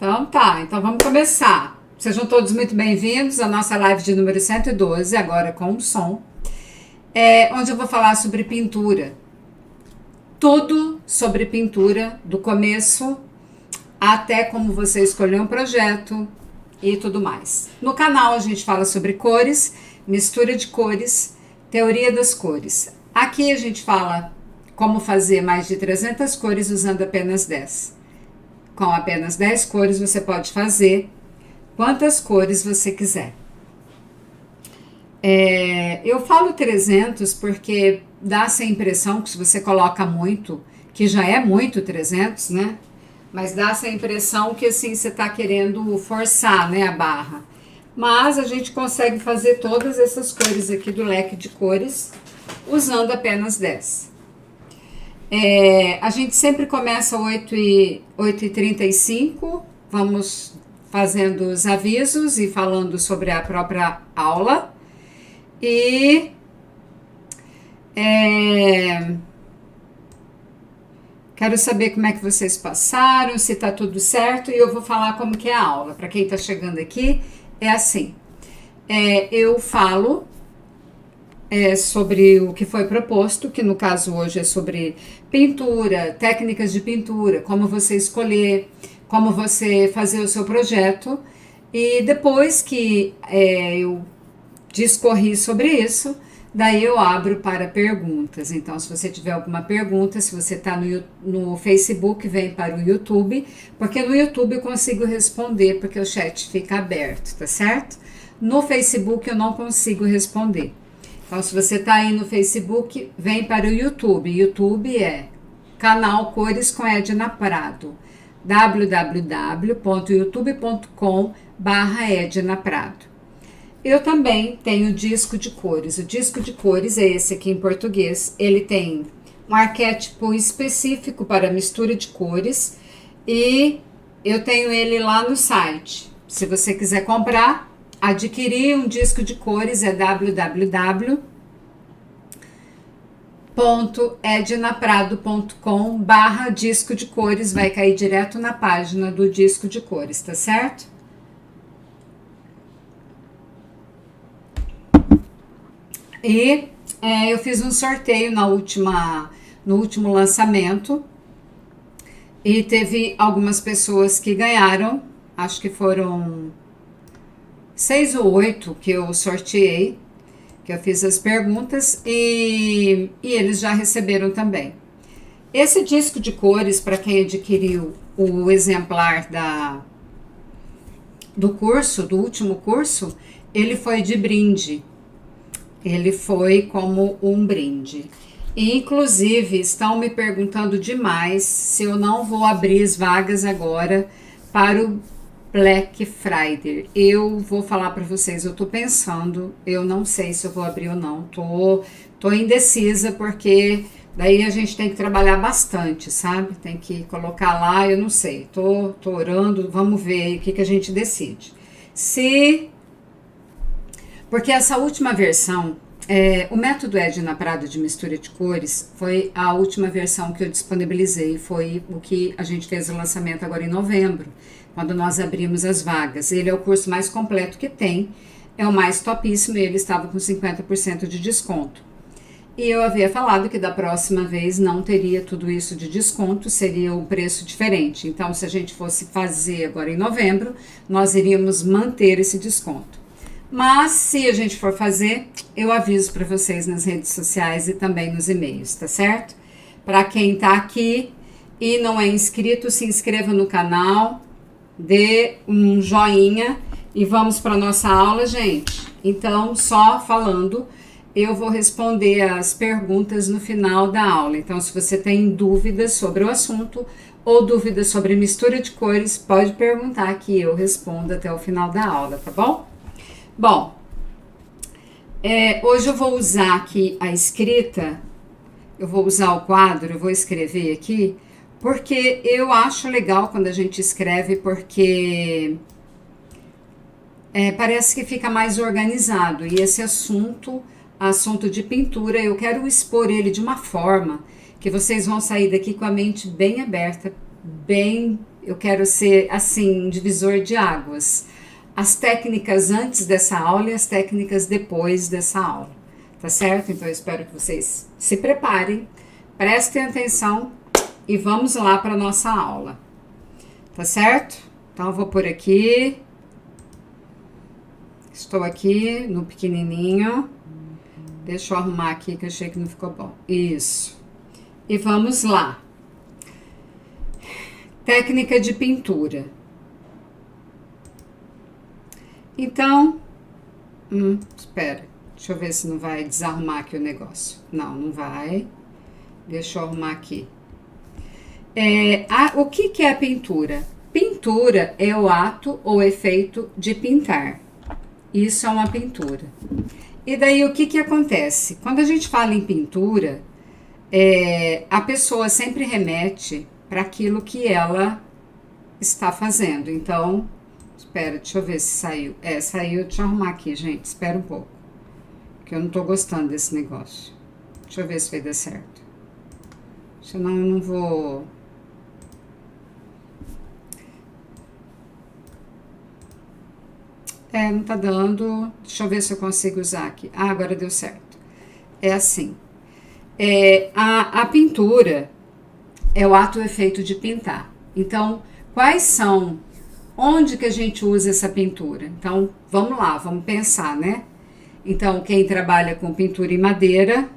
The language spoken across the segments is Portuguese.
Então tá, então vamos começar. Sejam todos muito bem-vindos à nossa live de número 112, agora com som, onde eu vou falar sobre pintura. Tudo sobre pintura, do começo até como você escolher um projeto e tudo mais. No canal a gente fala sobre cores, mistura de cores, teoria das cores. Aqui a gente fala como fazer mais de 300 cores usando apenas 10. Com apenas 10 cores você pode fazer quantas cores você quiser. Eu falo 300 porque dá essa impressão que se você coloca muito, que já é muito 300, né? Mas dá essa impressão que assim você está querendo forçar, né, a barra. Mas a gente consegue fazer todas essas cores aqui do leque de cores usando apenas 10. A gente sempre começa 8h35, vamos fazendo os avisos e falando sobre a própria aula. E quero saber como é que vocês passaram, se está tudo certo, e eu vou falar como que é a aula. Para quem está chegando aqui, é assim. Eu falo sobre o que foi proposto, que no caso hoje é sobre pintura, técnicas de pintura, como você escolher, como você fazer o seu projeto. E depois que eu discorri sobre isso, daí eu abro para perguntas. Então, se você tiver alguma pergunta, se você está no Facebook, vem para o YouTube, porque no YouTube eu consigo responder, porque o chat fica aberto, tá certo? No Facebook eu não consigo responder. Então, se você está aí no Facebook, vem para o YouTube. YouTube é canal Cores com Edna Prado, www.youtube.com/Edna Prado. Eu também tenho disco de cores. O disco de cores é esse aqui em português. Ele tem um arquétipo específico para mistura de cores e eu tenho ele lá no site. Se você quiser comprar, adquirir um disco de cores é www.ednaprado.com/disco de cores. Vai cair direto na página do disco de cores, tá certo? E eu fiz um sorteio no último lançamento e teve algumas pessoas que ganharam, acho que foram 6 ou 8 que eu sorteei, que eu fiz as perguntas e eles já receberam também. Esse disco de cores, para quem adquiriu o exemplar do último curso, ele foi de brinde. Ele foi como um brinde. E, inclusive, estão me perguntando demais se eu não vou abrir as vagas agora para o Black Friday. Eu vou falar para vocês, eu tô pensando, eu não sei se eu vou abrir ou não. Tô indecisa, porque daí a gente tem que trabalhar bastante, sabe? Tem que colocar lá, eu não sei. Tô orando, vamos ver aí o que a gente decide. Porque essa última versão, o método Edna Prado de mistura de cores foi a última versão que eu disponibilizei, foi o que a gente fez o lançamento agora em novembro, quando nós abrimos as vagas. Ele é o curso mais completo que tem, é o mais topíssimo e ele estava com 50% de desconto. E eu havia falado que da próxima vez não teria tudo isso de desconto, seria um preço diferente. Então, se a gente fosse fazer agora em novembro, nós iríamos manter esse desconto. Mas, se a gente for fazer, eu aviso para vocês nas redes sociais e também nos e-mails, tá certo? Para quem tá aqui e não é inscrito, se inscreva no canal, dê um joinha e vamos para nossa aula, gente. Então, só falando, eu vou responder as perguntas no final da aula. Então, se você tem dúvidas sobre o assunto ou dúvidas sobre mistura de cores, pode perguntar que eu respondo até o final da aula, tá bom? Bom, hoje eu vou usar aqui a escrita, eu vou usar o quadro, eu vou escrever aqui, porque eu acho legal quando a gente escreve, porque parece que fica mais organizado. E esse assunto de pintura, eu quero expor ele de uma forma que vocês vão sair daqui com a mente bem aberta, bem Eu quero ser, assim, um divisor de águas. As técnicas antes dessa aula e as técnicas depois dessa aula. Tá certo? Então, eu espero que vocês se preparem, prestem atenção e vamos lá para a nossa aula. Tá certo? Então, eu vou por aqui. Estou aqui no pequenininho. Deixa eu arrumar aqui que eu achei que não ficou bom. Isso. E vamos lá. Técnica de pintura. Então, espera. Deixa eu ver se não vai desarrumar aqui o negócio. Não, não vai. Deixa eu arrumar aqui. O que é a pintura? Pintura é o ato ou efeito de pintar. Isso é uma pintura. E daí o que acontece? Quando a gente fala em pintura, a pessoa sempre remete para aquilo que ela está fazendo. Então, espera, deixa eu ver se saiu. Saiu, deixa eu arrumar aqui, gente. Espera um pouco. Porque eu não tô gostando desse negócio. Deixa eu ver se vai dar certo. Senão eu não vou... não tá dando. Deixa eu ver se eu consigo usar aqui. Agora deu certo. É assim. A pintura é o ato ou efeito de pintar. Então, quais são... Onde que a gente usa essa pintura? Então, vamos lá, vamos pensar, né? Então, quem trabalha com pintura em madeira...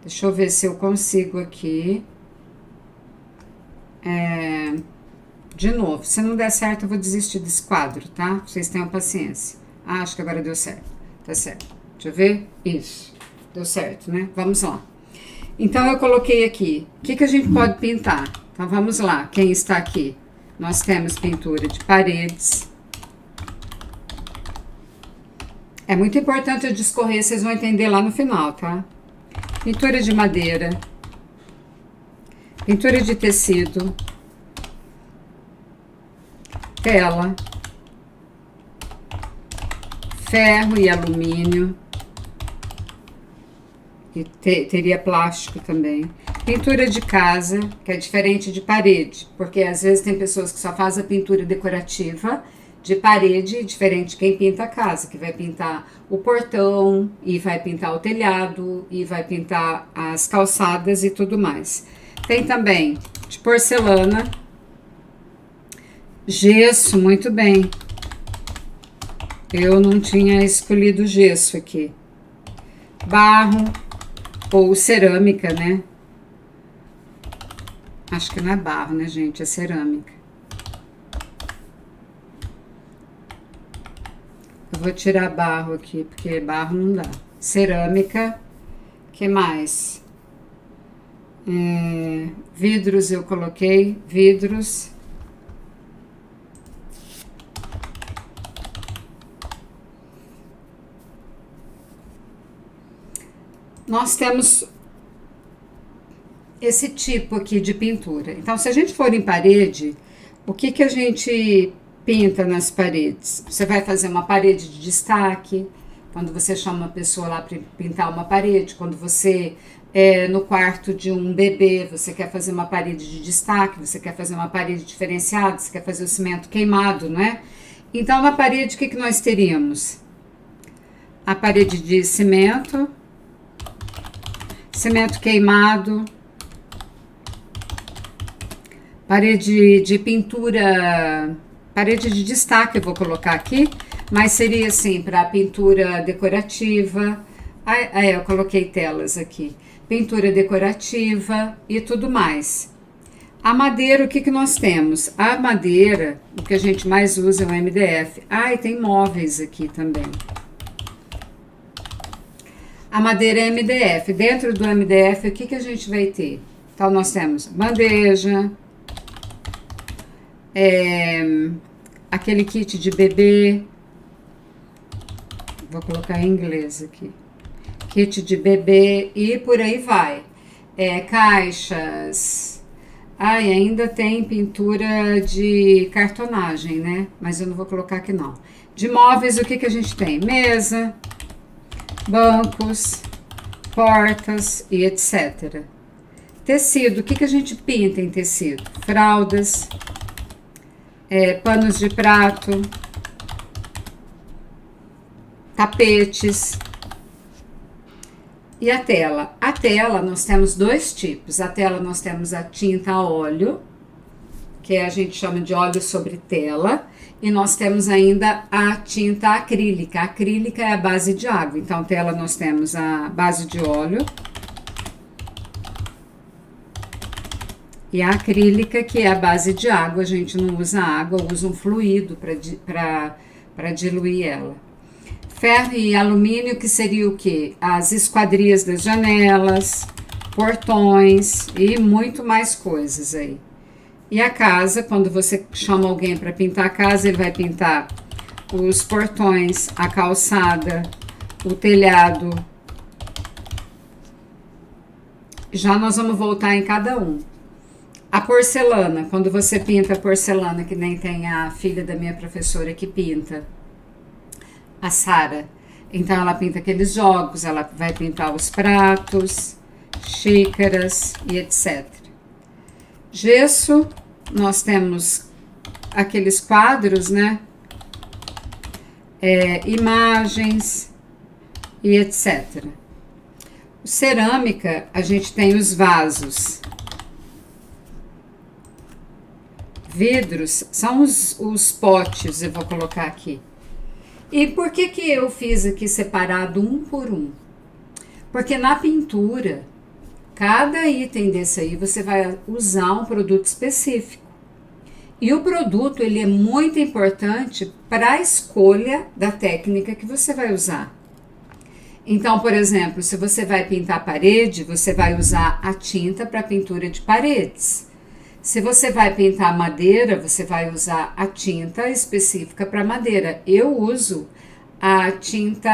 Deixa eu ver se eu consigo aqui. De novo, se não der certo, eu vou desistir desse quadro, tá? Vocês tenham paciência. Acho que agora deu certo. Tá certo. Deixa eu ver. Isso. Deu certo, né? Vamos lá. Então, eu coloquei aqui. O que a gente pode pintar? Então, vamos lá. Quem está aqui? Nós temos pintura de paredes. É muito importante eu discorrer, vocês vão entender lá no final, tá? Pintura de madeira. Pintura de tecido. Tela. Ferro e alumínio. E teria plástico também. Pintura de casa, que é diferente de parede, porque às vezes tem pessoas que só fazem a pintura decorativa de parede, diferente de quem pinta a casa, que vai pintar o portão, e vai pintar o telhado, e vai pintar as calçadas e tudo mais. Tem também de porcelana, gesso, muito bem. Eu não tinha escolhido gesso aqui. Barro ou cerâmica, né? Acho que não é barro, né, gente? É cerâmica. Eu vou tirar barro aqui, porque barro não dá. Cerâmica. Que mais? Vidros eu coloquei. Vidros. Nós temos esse tipo aqui de pintura. Então, se a gente for em parede, o que a gente pinta nas paredes? Você vai fazer uma parede de destaque, quando você chama uma pessoa lá para pintar uma parede, quando você no quarto de um bebê, você quer fazer uma parede de destaque, você quer fazer uma parede diferenciada, você quer fazer o cimento queimado, né? Então, na parede, o que nós teríamos? A parede de cimento queimado, parede de pintura, parede de destaque eu vou colocar aqui, mas seria assim, para pintura decorativa. Eu coloquei telas aqui. Pintura decorativa e tudo mais. A madeira, o que nós temos? A madeira, o que a gente mais usa é o MDF. E tem móveis aqui também. A madeira é MDF. Dentro do MDF, o que a gente vai ter? Então, nós temos bandeja, aquele kit de bebê. Vou colocar em inglês aqui. Kit de bebê e por aí vai. Caixas. Ainda tem pintura de cartonagem, né? Mas eu não vou colocar aqui, não. De móveis, o que a gente tem? Mesa, bancos, portas e etc. Tecido, o que a gente pinta em tecido? Fraldas, panos de prato, tapetes. E a tela? A tela nós temos dois tipos. A tela nós temos a tinta a óleo, que a gente chama de óleo sobre tela, e nós temos ainda a tinta acrílica. A acrílica é a base de água. Então, tela nós temos a base de óleo e a acrílica, que é a base de água. A gente não usa água, usa um fluido para diluir ela. Ferro e alumínio, que seria o quê? As esquadrias das janelas, portões e muito mais coisas aí. E a casa, quando você chama alguém para pintar a casa, ele vai pintar os portões, a calçada, o telhado. Já nós vamos voltar em cada um. A porcelana, quando você pinta a porcelana, que nem tem a filha da minha professora que pinta, a Sara. Então ela pinta aqueles jogos, ela vai pintar os pratos, xícaras e etc. Gesso, nós temos aqueles quadros, né? Imagens e etc. Cerâmica, a gente tem os vasos. Vidros são os potes, eu vou colocar aqui. E por que eu fiz aqui separado um por um? Porque na pintura, cada item desse aí você vai usar um produto específico. E o produto, ele é muito importante para a escolha da técnica que você vai usar. Então, por exemplo, se você vai pintar a parede, você vai usar a tinta para pintura de paredes. Se você vai pintar madeira, você vai usar a tinta específica para madeira. Eu uso a tinta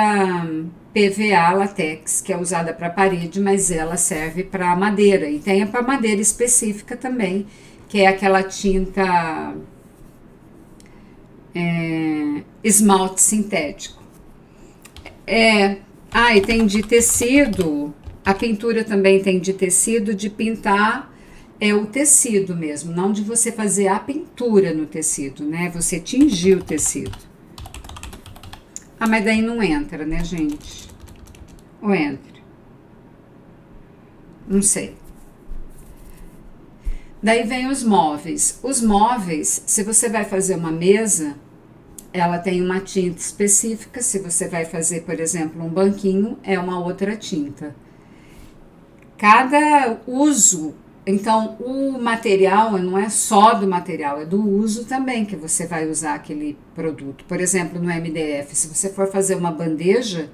PVA latex, que é usada para parede, mas ela serve para madeira. E tem a para madeira específica também, que é aquela tinta esmalte sintético. E tem de tecido. A pintura também tem de tecido, de pintar o tecido mesmo, não de você fazer a pintura no tecido, né? Você tingir o tecido. Mas daí não entra, né, gente? Ou entra? Não sei. Daí vem os móveis. Os móveis, se você vai fazer uma mesa, ela tem uma tinta específica. Se você vai fazer, por exemplo, um banquinho, é uma outra tinta. Cada uso. Então, o material não é só do material, é do uso também que você vai usar aquele produto. Por exemplo, no MDF, se você for fazer uma bandeja,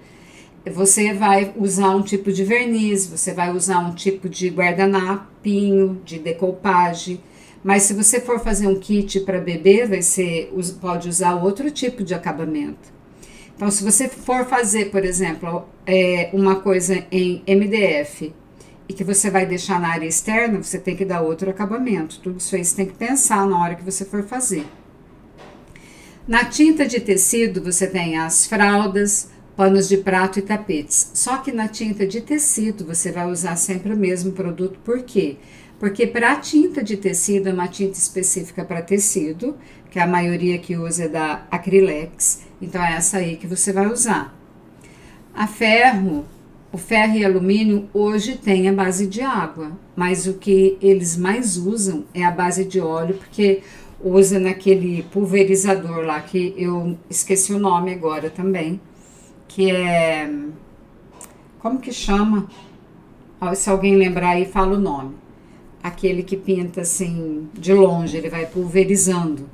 você vai usar um tipo de verniz, você vai usar um tipo de guardanapinho, de decoupagem. Mas se você for fazer um kit para bebê, pode usar outro tipo de acabamento. Então, se você for fazer, por exemplo, uma coisa em MDF, e que você vai deixar na área externa, você tem que dar outro acabamento. Tudo isso aí você tem que pensar na hora que você for fazer. Na tinta de tecido, você tem as fraldas, panos de prato e tapetes. Só que na tinta de tecido, você vai usar sempre o mesmo produto. Por quê? Porque para a tinta de tecido, é uma tinta específica para tecido, que a maioria que usa é da Acrylex. Então, é essa aí que você vai usar. O ferro e alumínio hoje tem a base de água, mas o que eles mais usam é a base de óleo, porque usa naquele pulverizador lá, que eu esqueci o nome agora também, que é... Como que chama? Se alguém lembrar aí, fala o nome. Aquele que pinta assim, de longe, ele vai pulverizando,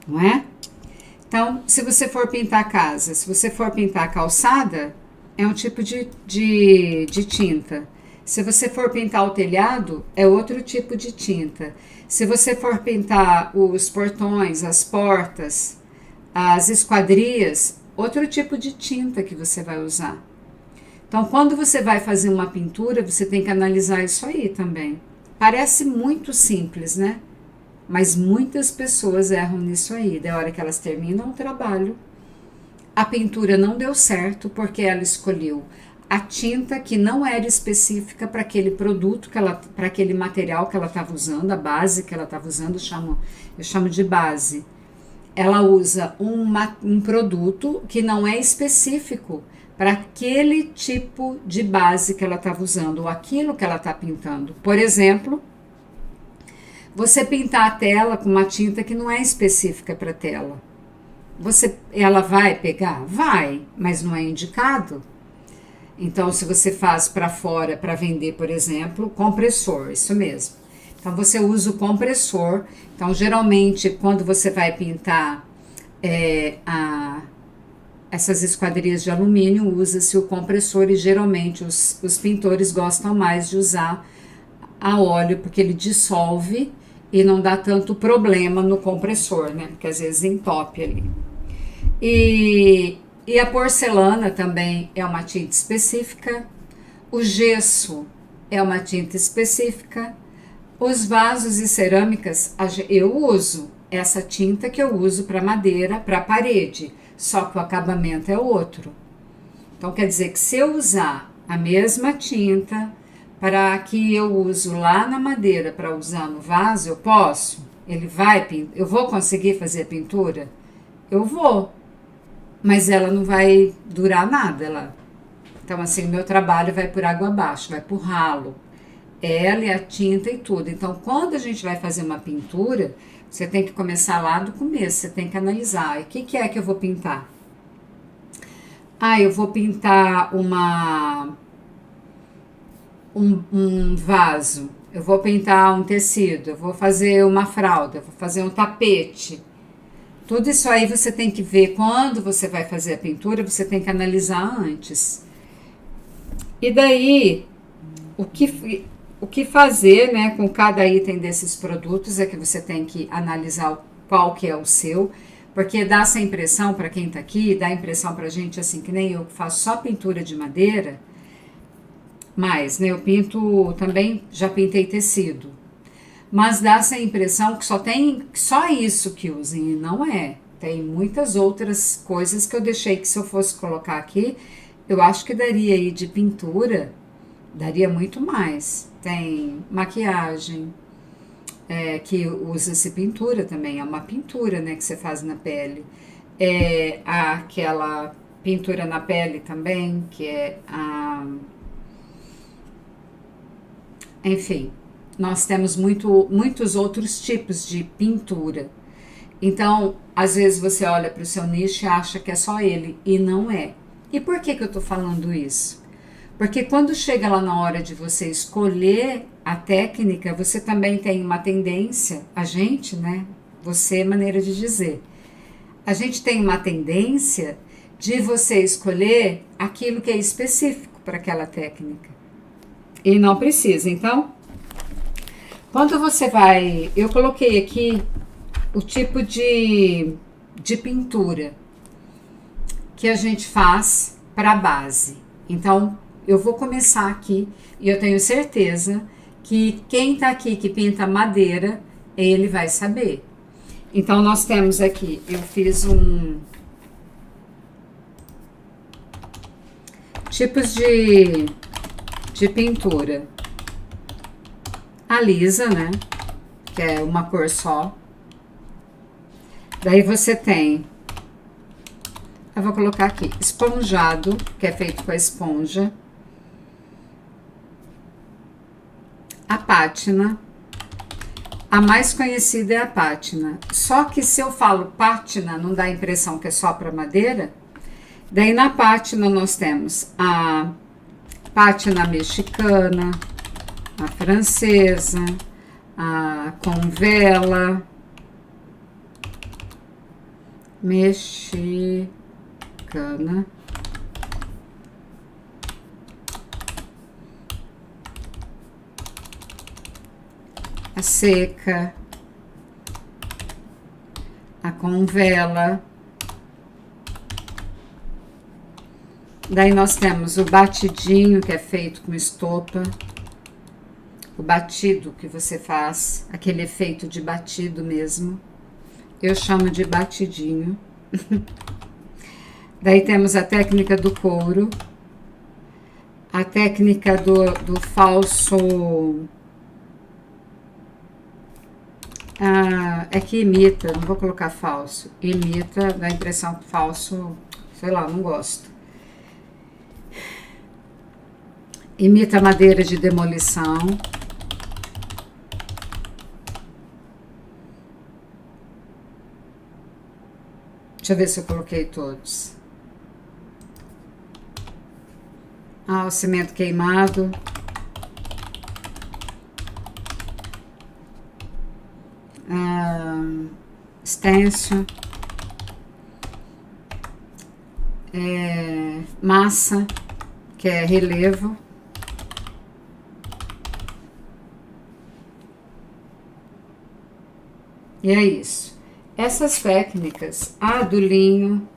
não é? Então, se você for pintar a casa, se você for pintar a calçada, é um tipo de tinta. Se você for pintar o telhado, é outro tipo de tinta. Se você for pintar os portões, as portas, as esquadrias, outro tipo de tinta que você vai usar. Então, quando você vai fazer uma pintura, você tem que analisar isso aí também. Parece muito simples, né? Mas muitas pessoas erram nisso aí. Da hora que elas terminam o trabalho, a pintura não deu certo porque ela escolheu a tinta que não era específica para aquele produto, para aquele material que ela estava usando, a base que ela estava usando, eu chamo de base. ela usa um produto que não é específico para aquele tipo de base que ela estava usando, ou aquilo que ela está pintando. Por exemplo, você pintar a tela com uma tinta que não é específica para a tela. Ela vai pegar? Vai, mas não é indicado. Então, se você faz para fora para vender, por exemplo, compressor, isso mesmo. Então, você usa o compressor. Então, geralmente, quando você vai pintar essas esquadrias de alumínio, usa-se o compressor e geralmente os pintores gostam mais de usar a óleo, porque ele dissolve e não dá tanto problema no compressor, né? Porque às vezes entope ali. E a porcelana também é uma tinta específica, o gesso é uma tinta específica, os vasos e cerâmicas, eu uso essa tinta que eu uso para madeira, para parede, só que o acabamento é outro. Então quer dizer que se eu usar a mesma tinta para que eu uso lá na madeira para usar no vaso, eu posso? Eu vou conseguir fazer a pintura? Eu vou. Mas ela não vai durar nada. Então, assim, meu trabalho vai por água abaixo, vai por ralo. Ela e a tinta e tudo. Então, quando a gente vai fazer uma pintura, você tem que começar lá do começo, você tem que analisar. O que é que eu vou pintar? Eu vou pintar um vaso, eu vou pintar um tecido, eu vou fazer uma fralda, eu vou fazer um tapete. Tudo isso aí você tem que ver quando você vai fazer a pintura, você tem que analisar antes. E daí, o que fazer, né, com cada item desses produtos é que você tem que analisar qual que é o seu, porque dá essa impressão para quem está aqui, dá a impressão para a gente, assim, que nem eu que faço só pintura de madeira, mas, né, eu pinto também, já pintei tecido. Mas dá essa impressão que só isso que usem, e não é. Tem muitas outras coisas que eu deixei que se eu fosse colocar aqui, eu acho que daria aí de pintura, daria muito mais. Tem maquiagem, que usa-se pintura também, é uma pintura, né, que você faz na pele. Aquela pintura na pele também, que é enfim, nós temos muitos outros tipos de pintura. Então, às vezes você olha para o seu nicho e acha que é só ele, e não é. E por que eu estou falando isso? Porque quando chega lá na hora de você escolher a técnica, você também tem uma tendência, a gente, né? Você é maneira de dizer. A gente tem uma tendência de você escolher aquilo que é específico para aquela técnica. E não precisa. Então, quando você vai... Eu coloquei aqui o tipo de pintura que a gente faz para a base. Então, eu vou começar aqui e eu tenho certeza que quem está aqui que pinta madeira, ele vai saber. Então, nós temos aqui, eu fiz tipos de pintura. A lisa, né? Que é uma cor só. Daí você tem... Eu vou colocar aqui, esponjado, que é feito com a esponja. A pátina. A mais conhecida é a pátina. Só que se eu falo pátina, não dá a impressão que é só para madeira. Daí na pátina nós temos a pátina mexicana, a francesa, a com vela, mexicana, a seca, a com vela. Daí nós temos o batidinho, que é feito com estopa. O batido que você faz, aquele efeito de batido mesmo. Eu chamo de batidinho. Daí temos a técnica do couro. A técnica do falso... É que imita, não vou colocar falso. Imita, dá a impressão que falso, sei lá, não gosto. Imita madeira de demolição. Deixa eu ver se eu coloquei todos. O cimento queimado. Estêncil. Massa, que é relevo. E é isso. Essas técnicas, do linho,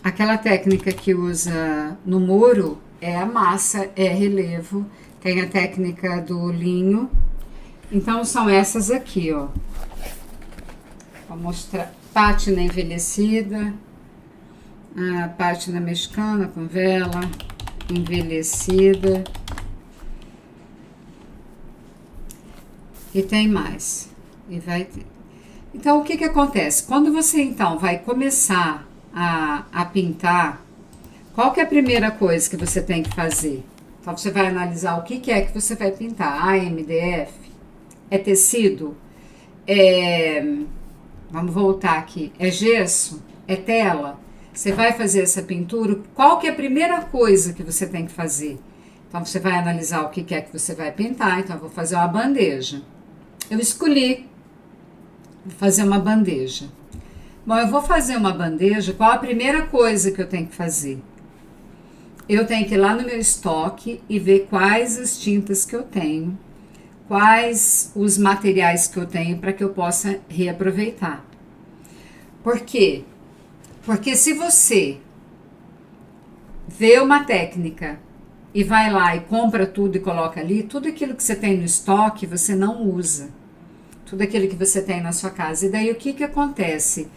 aquela técnica que usa no muro é a massa, é relevo, tem a técnica do linho. Então são essas aqui, ó. Vou mostrar. Pátina envelhecida, a pátina mexicana com vela envelhecida. E tem mais. E vai ter. Então o que acontece? Quando você então vai começar a pintar, qual que é a primeira coisa que você tem que fazer? Então você vai analisar o que é que você vai pintar. MDF? É tecido? Vamos voltar aqui. É gesso? É tela? Você vai fazer essa pintura, qual que é a primeira coisa que você tem que fazer? Então você vai analisar o que é que você vai pintar. Então eu vou fazer uma bandeja. Eu escolhi fazer uma bandeja. Bom, eu vou fazer uma bandeja, qual a primeira coisa que eu tenho que fazer? Eu tenho que ir lá no meu estoque e ver quais as tintas que eu tenho, quais os materiais que eu tenho para que eu possa reaproveitar. Por quê? Porque se você vê uma técnica e vai lá e compra tudo e coloca ali, tudo aquilo que você tem no estoque você não usa. Tudo aquilo que você tem na sua casa. E daí o que acontece?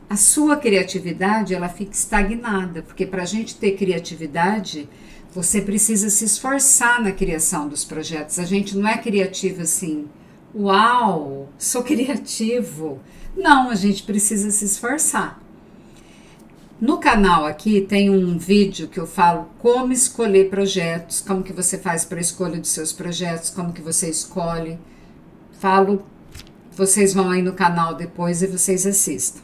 A sua criatividade, ela fica estagnada, porque para a gente ter criatividade, você precisa se esforçar na criação dos projetos. A gente não é criativo assim, uau, sou criativo. Não, a gente precisa se esforçar. No canal aqui tem um vídeo que eu falo como escolher projetos, como que você faz para a escolha dos seus projetos, como que você escolhe. Falo, vocês vão aí no canal depois e vocês assistam.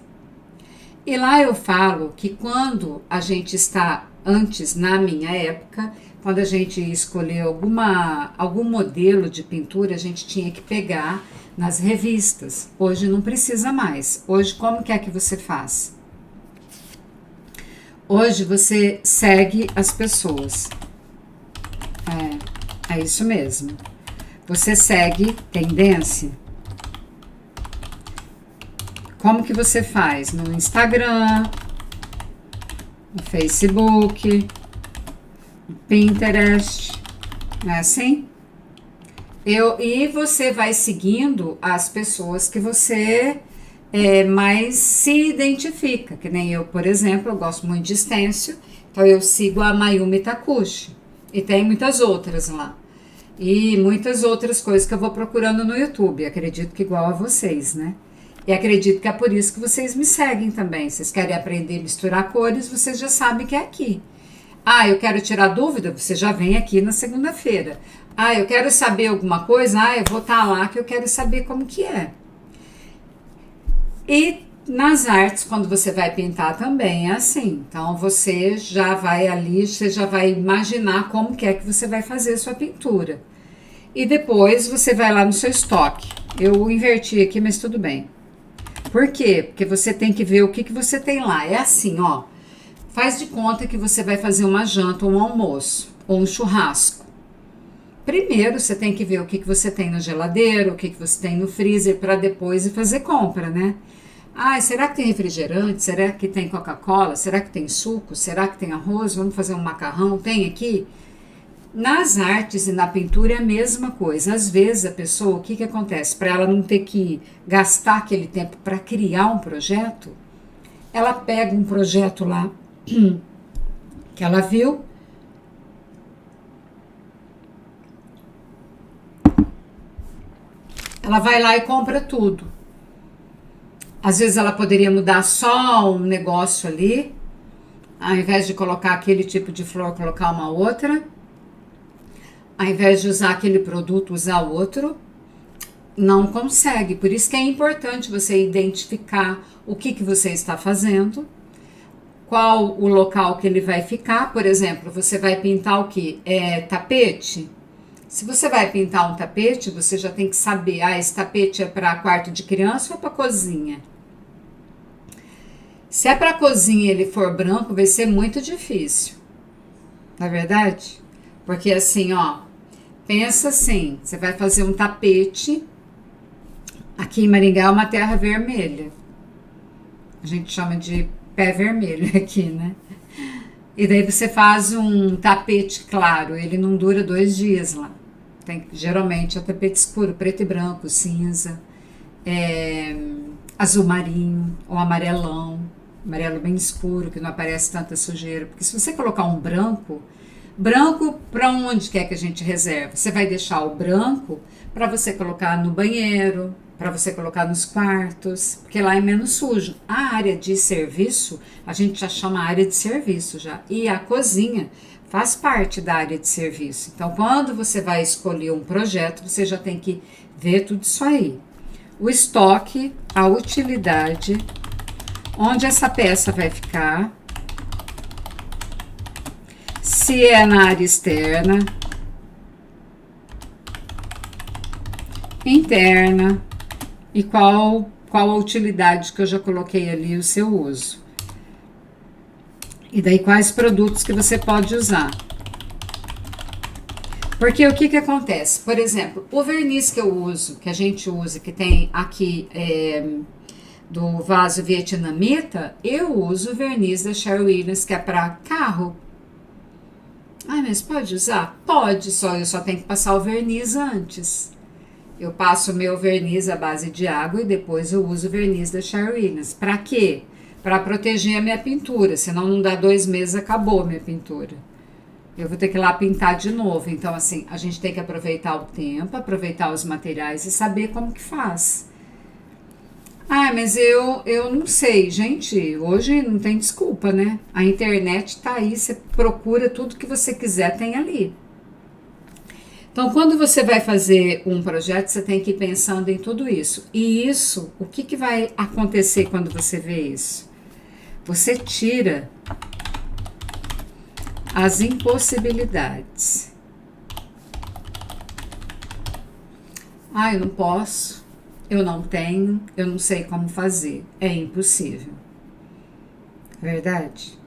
E lá eu falo que quando a gente está, antes, na minha época, quando a gente ia escolher algum modelo de pintura, a gente tinha que pegar nas revistas. Hoje não precisa mais. Hoje, como que é que você faz? Hoje você segue as pessoas. É isso mesmo. Você segue tendência. Como que você faz? No Instagram, no Facebook, no Pinterest, não é assim? E você vai seguindo as pessoas que você mais se identifica, que nem eu, por exemplo, eu gosto muito de estêncil, então eu sigo a Mayumi Takushi, e tem muitas outras lá, e muitas outras coisas que eu vou procurando no YouTube, acredito que igual a vocês, né? E acredito que é por isso que vocês me seguem também. Vocês querem aprender a misturar cores, vocês já sabem que é aqui. Eu quero tirar dúvida, você já vem aqui na segunda-feira. Eu quero saber alguma coisa, eu vou estar lá que eu quero saber como que é. E nas artes, quando você vai pintar também é assim. Então você já vai ali, você já vai imaginar como que é que você vai fazer a sua pintura. E depois você vai lá no seu estoque. Eu inverti aqui, mas tudo bem. Por quê? Porque você tem que ver o que você tem lá. É assim, ó. Faz de conta que você vai fazer uma janta, um almoço, ou um churrasco. Primeiro, você tem que ver o que você tem na geladeira, o que você tem no freezer, para depois ir fazer compra, né? Será que tem refrigerante? Será que tem Coca-Cola? Será que tem suco? Será que tem arroz? Vamos fazer um macarrão? Tem aqui? Nas artes e na pintura é a mesma coisa. Às vezes a pessoa, o que acontece? Para ela não ter que gastar aquele tempo para criar um projeto, ela pega um projeto lá que ela viu, ela vai lá e compra tudo. Às vezes ela poderia mudar só um negócio ali, ao invés de colocar aquele tipo de flor, colocar uma outra. Ao invés de usar aquele produto, usar outro. Não consegue. Por isso que é importante você identificar o que você está fazendo, qual o local que ele vai ficar. Por exemplo, você vai pintar o que? Tapete? Se você vai pintar um tapete, você já tem que saber, esse tapete é para quarto de criança ou para cozinha? Se é para cozinha e ele for branco, vai ser muito difícil. Não é verdade? Porque assim, pensa assim, você vai fazer um tapete, aqui em Maringá é uma terra vermelha. A gente chama de pé vermelho aqui, né? E daí você faz um tapete claro, ele não dura 2 dias lá. Geralmente é tapete escuro, preto e branco, cinza, azul marinho ou amarelão, amarelo bem escuro, que não aparece tanta sujeira. Porque se você colocar um branco para onde quer que a gente reserva? Você vai deixar o branco para você colocar no banheiro, para você colocar nos quartos, porque lá é menos sujo. A área de serviço, a gente já chama área de serviço já. E a cozinha faz parte da área de serviço. Então, quando você vai escolher um projeto, você já tem que ver tudo isso aí. O estoque, a utilidade, onde essa peça vai ficar, se é na área externa, interna, e qual a utilidade que eu já coloquei ali, o seu uso. E daí quais produtos que você pode usar. Porque o que acontece? Por exemplo, o verniz que eu uso, que a gente usa, que tem aqui do vaso vietnamita, eu uso o verniz da Sherwin Williams, que é para carro. Mas pode usar? Pode, eu só tenho que passar o verniz antes. Eu passo o meu verniz à base de água e depois eu uso o verniz da Sherwin Williams. Para quê? Para proteger a minha pintura, senão não dá 2 meses, acabou a minha pintura. Eu vou ter que ir lá pintar de novo. Então, assim, a gente tem que aproveitar o tempo, aproveitar os materiais e saber como que faz. Mas eu não sei, gente, hoje não tem desculpa, né? A internet tá aí, você procura tudo que você quiser, tem ali. Então, quando você vai fazer um projeto, você tem que ir pensando em tudo isso. E isso, o que vai acontecer quando você vê isso? Você tira as impossibilidades. Eu não posso, eu não tenho, eu não sei como fazer. É impossível. Verdade?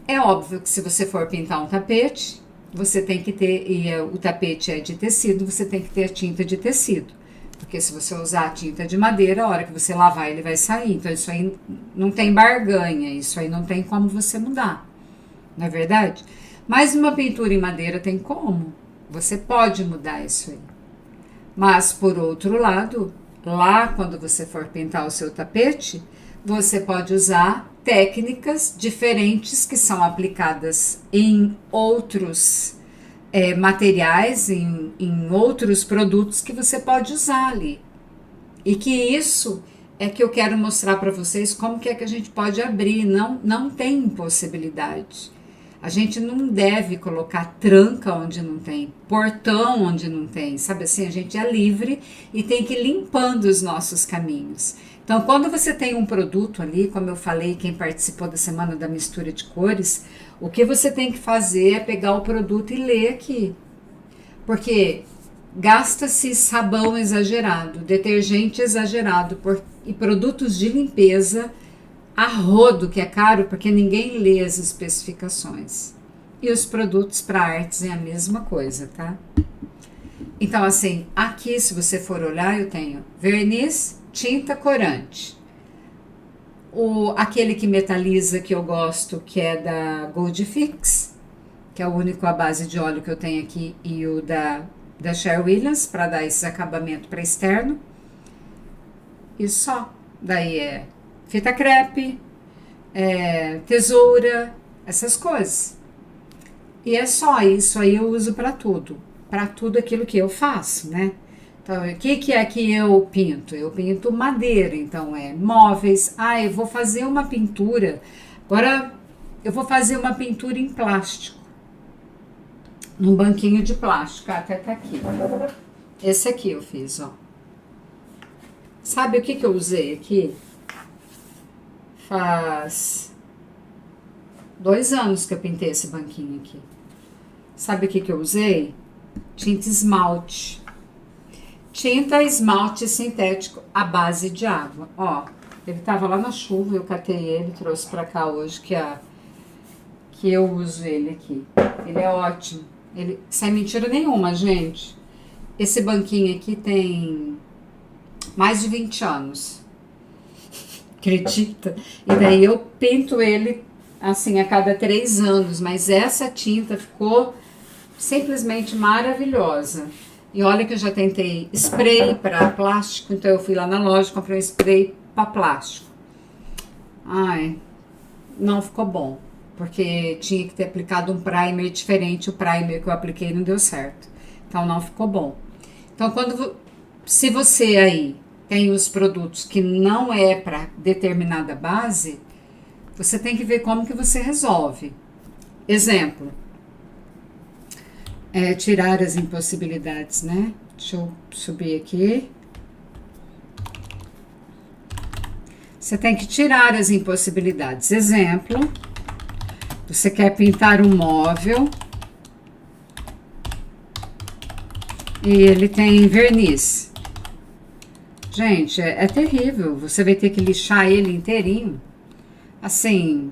É óbvio que se você for pintar um tapete, você tem que ter, e o tapete é de tecido, você tem que ter a tinta de tecido. Porque se você usar a tinta de madeira, a hora que você lavar ele vai sair. Então isso aí não tem barganha, isso aí não tem como você mudar. Não é verdade? Mas uma pintura em madeira tem como. Você pode mudar isso aí. Mas por outro lado, lá quando você for pintar o seu tapete, você pode usar técnicas diferentes que são aplicadas em outros materiais, em outros produtos que você pode usar ali. E que isso é que eu quero mostrar para vocês como que é que a gente pode abrir, não tem impossibilidade. A gente não deve colocar tranca onde não tem, portão onde não tem, sabe assim? A gente é livre e tem que ir limpando os nossos caminhos. Então, quando você tem um produto ali, como eu falei, quem participou da Semana da Mistura de Cores, o que você tem que fazer é pegar o produto e ler aqui. Porque gasta-se sabão exagerado, detergente exagerado e produtos de limpeza a rodo, que é caro porque ninguém lê as especificações. E os produtos para artes é a mesma coisa, tá? Então, assim, aqui se você for olhar, eu tenho verniz, tinta, corante. Aquele que metaliza que eu gosto, que é da Gold Fix, que é o único à base de óleo que eu tenho aqui, e o da Sherwin Williams, para dar esse acabamento para externo. E só. Daí é fita crepe, tesoura, essas coisas. E é só isso aí, eu uso para tudo aquilo que eu faço, né? Então, o que é que eu pinto? Eu pinto madeira, então móveis. Eu vou fazer uma pintura. Agora eu vou fazer uma pintura em plástico, num banquinho de plástico. Até tá aqui. Esse aqui eu fiz, ó. Sabe o que eu usei aqui? Faz 2 anos que eu pintei esse banquinho aqui. Sabe o que eu usei? Tinta esmalte. Tinta esmalte sintético à base de água. Ó, ele tava lá na chuva, eu catei ele, trouxe pra cá hoje, que eu uso ele aqui. Ele é ótimo. Ele, sem mentira nenhuma, gente. Esse banquinho aqui tem mais de 20 anos. Acredita? E daí eu pinto ele assim a cada 3 anos, mas essa tinta ficou simplesmente maravilhosa. E olha que eu já tentei spray para plástico, então eu fui lá na loja e comprei um spray para plástico. Não ficou bom, porque tinha que ter aplicado um primer diferente, o primer que eu apliquei não deu certo. Então não ficou bom. Então se você aí tem os produtos que não é para determinada base, você tem que ver como que você resolve. Exemplo, tirar as impossibilidades, né? Deixa eu subir aqui. Você tem que tirar as impossibilidades. Exemplo, você quer pintar um móvel e ele tem verniz. Gente, é terrível. Você vai ter que lixar ele inteirinho. Assim,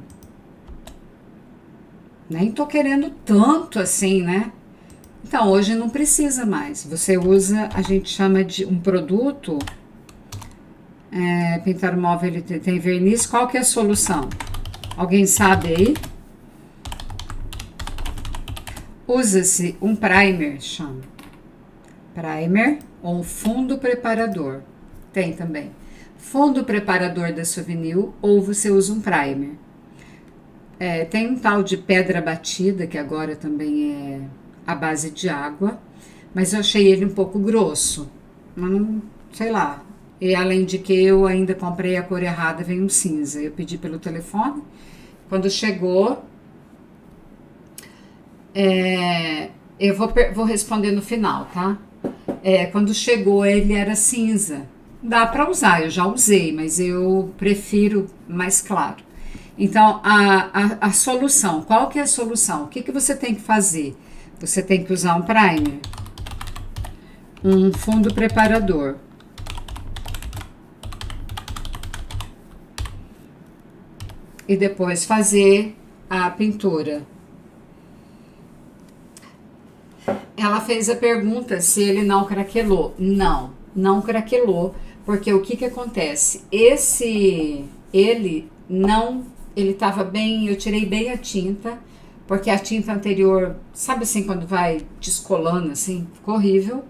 nem tô querendo tanto assim, né? Então, hoje não precisa mais. Você usa, a gente chama de um produto, pintar o móvel, ele tem verniz. Qual que é a solução? Alguém sabe aí? Usa-se um primer, chama. Primer ou um fundo preparador. Tem também. Fundo preparador da Souvenir ou você usa um primer. Tem um tal de pedra batida, que agora também é à base de água, mas eu achei ele um pouco grosso. Não, sei lá. E além de que eu ainda comprei a cor errada, veio um cinza. Eu pedi pelo telefone. Quando chegou, eu vou responder no final, tá? Quando chegou, ele era cinza. Dá para usar, eu já usei, mas eu prefiro mais claro. Então, a solução, qual que é a solução? O que você tem que fazer? Você tem que usar um primer, um fundo preparador, e depois fazer a pintura. Ela fez a pergunta se ele não craquelou. Não craquelou, porque o que acontece? Ele estava bem, eu tirei bem a tinta, porque a tinta anterior, sabe assim, quando vai descolando assim, ficou horrível.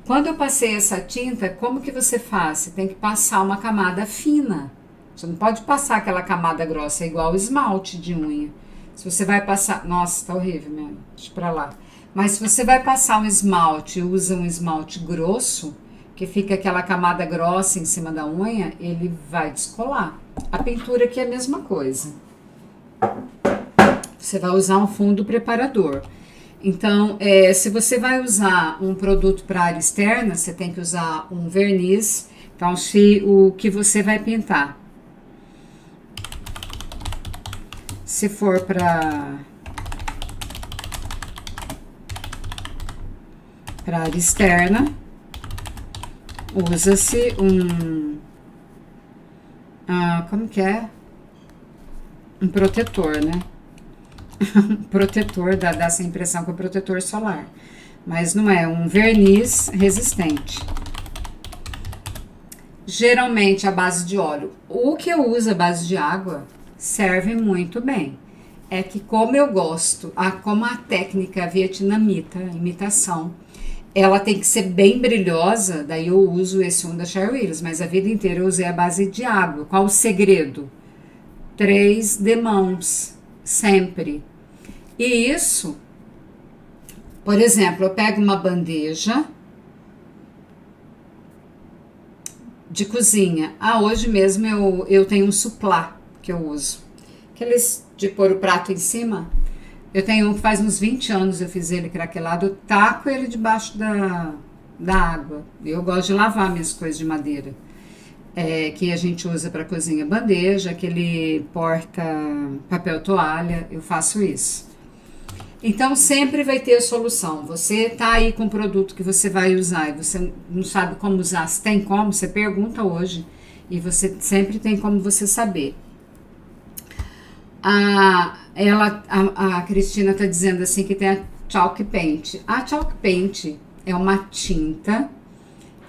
Quando eu passei essa tinta, como que você faz? Você tem que passar uma camada fina. Você não pode passar aquela camada grossa, é igual esmalte de unha. Se você vai passar... Nossa, tá horrível mesmo. Deixa pra lá. Mas se você vai passar um esmalte, usa um esmalte grosso, que fica aquela camada grossa em cima da unha, ele vai descolar. A pintura aqui é a mesma coisa. Você vai usar um fundo preparador. Então, se você vai usar um produto para área externa, você tem que usar um verniz. Então, se o que você vai pintar, se for para área externa, usa-se como que é? Um protetor, né? Protetor, dá essa impressão que é protetor solar, mas não é, um verniz resistente. Geralmente a base de óleo. O que eu uso a base de água serve muito bem. É que como eu gosto, como a técnica vietnamita, imitação, ela tem que ser bem brilhosa, daí eu uso esse da Sherwin Williams, mas a vida inteira eu usei a base de água. Qual o segredo? 3 demãos, sempre. E isso, por exemplo, eu pego uma bandeja de cozinha. Hoje mesmo eu tenho um suplá que eu uso. Aqueles de pôr o prato em cima. Eu tenho um que faz uns 20 anos eu fiz ele craquelado. Eu taco ele debaixo da água. Eu gosto de lavar minhas coisas de madeira. Que a gente usa para cozinha, bandeja, aquele porta papel toalha, eu faço isso. Então sempre vai ter a solução. Você tá aí com um produto que você vai usar e você não sabe como usar, se tem como, você pergunta hoje e você sempre tem como você saber. A Cristina tá dizendo assim que tem a Chalk Paint. A Chalk Paint é uma tinta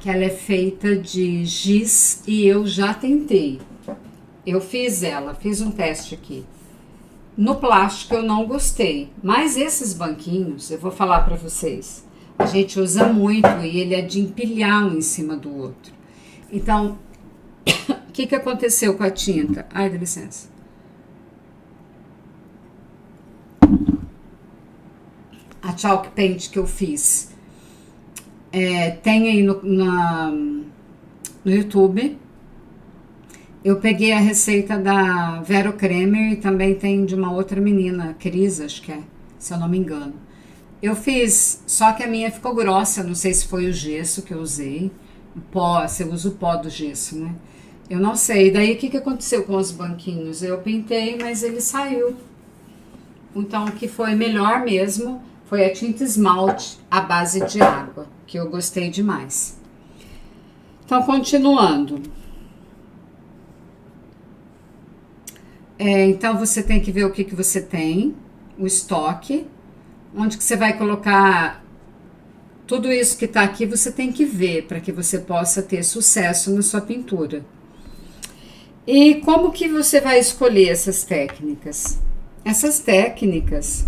que ela é feita de giz e eu já tentei. Eu fiz um teste aqui. No plástico eu não gostei, mas esses banquinhos, eu vou falar para vocês, a gente usa muito e ele é de empilhar um em cima do outro. Então, o que aconteceu com a tinta? Ai, dá licença. A Chalk Paint que eu fiz, tem aí no YouTube. Eu peguei a receita da Vero Kremer e também tem de uma outra menina, Cris, acho que é, se eu não me engano. Eu fiz, só que a minha ficou grossa, não sei se foi o gesso que eu usei. O pó, você usa o pó do gesso, né? Eu não sei. Daí o que aconteceu com os banquinhos? Eu pintei, mas ele saiu. Então o que foi melhor mesmo foi a tinta esmalte à base de água, que eu gostei demais. Então, continuando. Então você tem que ver o que você tem, o estoque, onde que você vai colocar tudo isso que está aqui, você tem que ver para que você possa ter sucesso na sua pintura. E como que você vai escolher essas técnicas? Essas técnicas,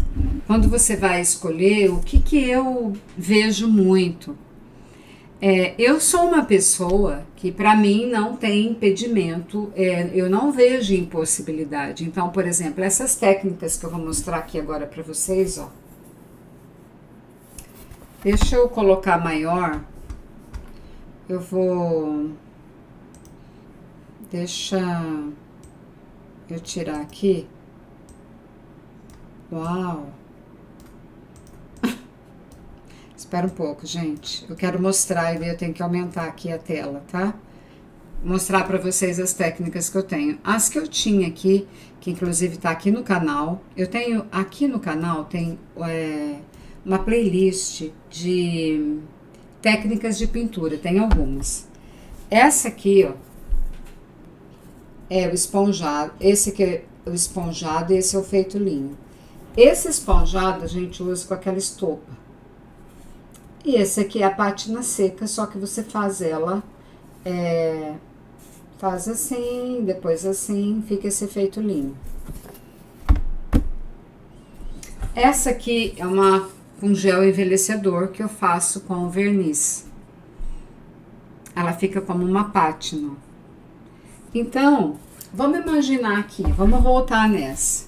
quando você vai escolher, o que eu vejo muito? Eu sou uma pessoa que para mim não tem impedimento, eu não vejo impossibilidade. Então, por exemplo, essas técnicas que eu vou mostrar aqui agora para vocês, ó. Deixa eu colocar maior. Deixa eu tirar aqui. Uau! Espera um pouco, gente. Eu quero mostrar e daí eu tenho que aumentar aqui a tela, tá? Mostrar para vocês as técnicas que eu tenho. As que eu tinha aqui, que inclusive tá aqui no canal. Eu tenho, aqui no canal, tem uma playlist de técnicas de pintura. Tem algumas. Essa aqui, ó, é o esponjado. Esse aqui é o esponjado e esse é o feito linho. Esse esponjado a gente usa com aquela estopa. E esse aqui é a pátina seca, só que você faz ela, faz assim, depois assim, fica esse efeito linho. Essa aqui é uma com gel envelhecedor que eu faço com verniz. Ela fica como uma pátina. Então, vamos imaginar aqui, vamos voltar nessa.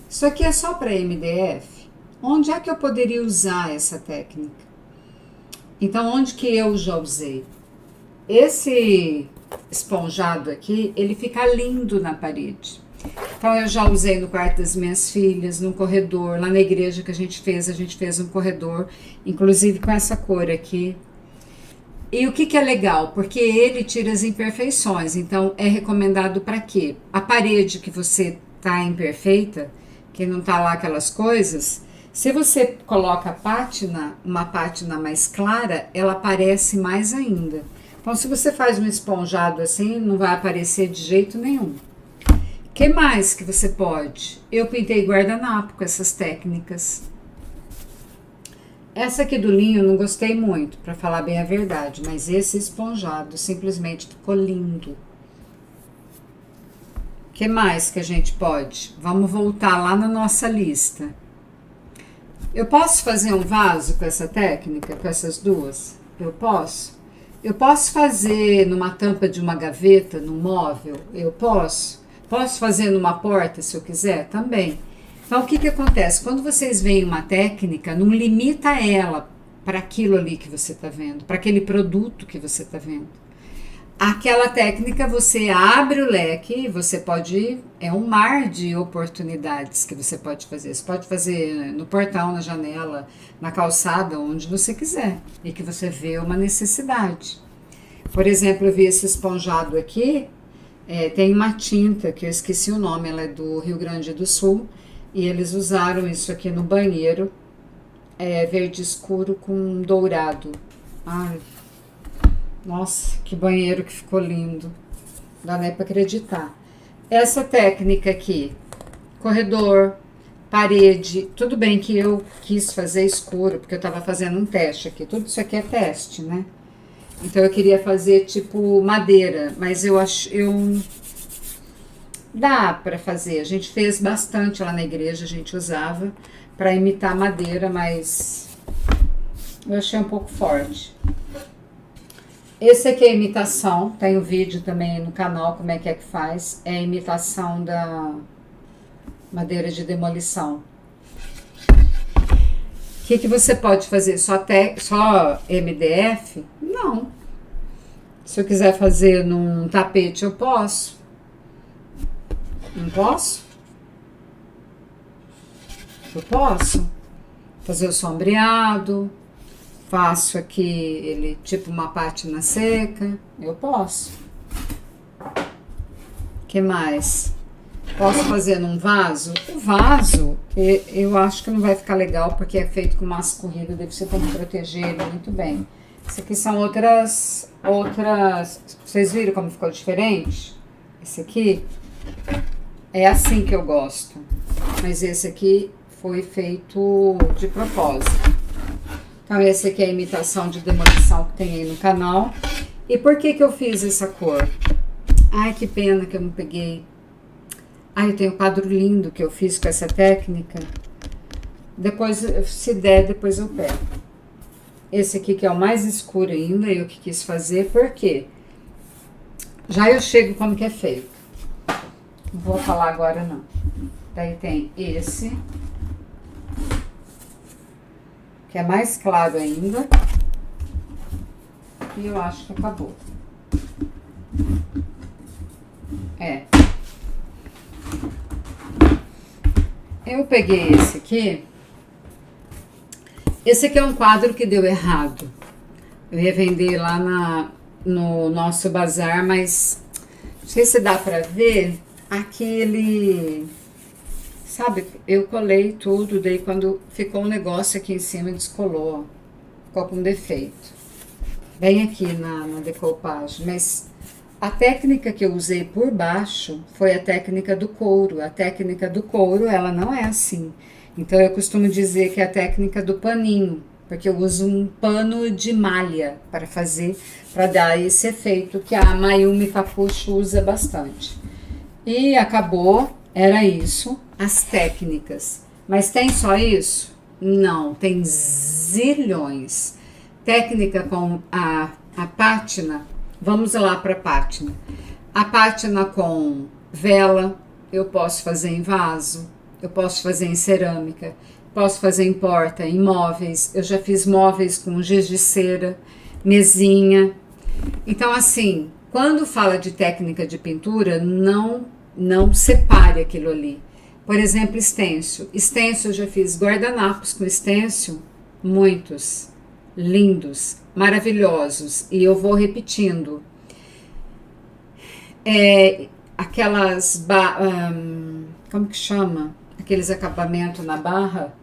Isso aqui é só para MDF. Onde é que eu poderia usar essa técnica? Então, onde que eu já usei? Esse esponjado aqui, ele fica lindo na parede. Então, eu já usei no quarto das minhas filhas, no corredor, lá na igreja que a gente fez um corredor, inclusive com essa cor aqui. E o que é legal? Porque ele tira as imperfeições. Então, é recomendado para quê? A parede que você tá imperfeita, que não tá lá aquelas coisas... Se você coloca pátina, uma pátina mais clara, ela aparece mais ainda. Então, se você faz um esponjado assim, não vai aparecer de jeito nenhum. O que mais que você pode? Eu pintei guardanapo com essas técnicas. Essa aqui do linho eu não gostei muito, para falar bem a verdade, mas esse esponjado simplesmente ficou lindo. O que mais que a gente pode? Vamos voltar lá na nossa lista. Eu posso fazer um vaso com essa técnica, com essas duas? Eu posso? Eu posso fazer numa tampa de uma gaveta, num móvel? Eu posso? Posso fazer numa porta se eu quiser? Também. Então, o que acontece? Quando vocês veem uma técnica, não limita ela para aquilo ali que você está vendo, para aquele produto que você está vendo. Aquela técnica você abre o leque, você pode, é um mar de oportunidades que você pode fazer. Você pode fazer no portão, na janela, na calçada, onde você quiser e que você vê uma necessidade. Por exemplo, eu vi esse esponjado aqui, tem uma tinta que eu esqueci o nome, ela é do Rio Grande do Sul e eles usaram isso aqui no banheiro, verde escuro com dourado. Ai, nossa, que banheiro que ficou lindo. Não dá nem para acreditar. Essa técnica aqui, corredor, parede, tudo bem que eu quis fazer escuro, porque eu estava fazendo um teste aqui. Tudo isso aqui é teste, né? Então eu queria fazer tipo madeira, mas dá para fazer. A gente fez bastante lá na igreja, a gente usava para imitar madeira, mas eu achei um pouco forte. Esse aqui é imitação, tem um vídeo também no canal como é que faz. É a imitação da madeira de demolição. O que você pode fazer? Só MDF? Não. Se eu quiser fazer num tapete, eu posso. Não posso? Eu posso. Fazer o sombreado. Faço aqui ele tipo uma pátina seca. Eu posso. O que mais? Posso fazer num vaso? O vaso, eu acho que não vai ficar legal porque é feito com massa corrida, deve ser como proteger ele muito bem. Isso aqui são outras. Vocês viram como ficou diferente? Esse aqui é assim que eu gosto. Mas esse aqui foi feito de propósito. Então, esse aqui é a imitação de demolição que tem aí no canal. E por que eu fiz essa cor? Ai, que pena que eu não peguei. Ai, eu tenho um quadro lindo que eu fiz com essa técnica. Depois, se der, depois eu pego. Esse aqui que é o mais escuro ainda, eu que quis fazer. Por quê? Já eu chego como que é feito. Não vou falar agora, não. Daí tem esse, que é mais claro ainda. E eu acho que acabou. Eu peguei esse aqui. Esse aqui é um quadro que deu errado. Eu ia vender lá no nosso bazar, mas não sei se dá pra ver. Aqui ele... Sabe, eu colei tudo, daí quando ficou um negócio aqui em cima, descolou, ficou com defeito. Bem aqui na decoupagem, mas a técnica que eu usei por baixo foi a técnica do couro. A técnica do couro, ela não é assim. Então eu costumo dizer que é a técnica do paninho, porque eu uso um pano de malha para fazer, para dar esse efeito que a Mayumi Kakushi usa bastante. E acabou, era isso. As técnicas. Mas tem só isso? Não, tem zilhões. Técnica com a pátina, vamos lá para a pátina. A pátina com vela, eu posso fazer em vaso, eu posso fazer em cerâmica, posso fazer em porta, em móveis. Eu já fiz móveis com giz de cera, mesinha. Então, assim, quando fala de técnica de pintura, não separe aquilo ali. Por exemplo, stencil. Stencil, eu já fiz guardanapos com stencil, muitos, lindos, maravilhosos. E eu vou repetindo. Aquelas, como que chama? Aqueles acabamentos na barra.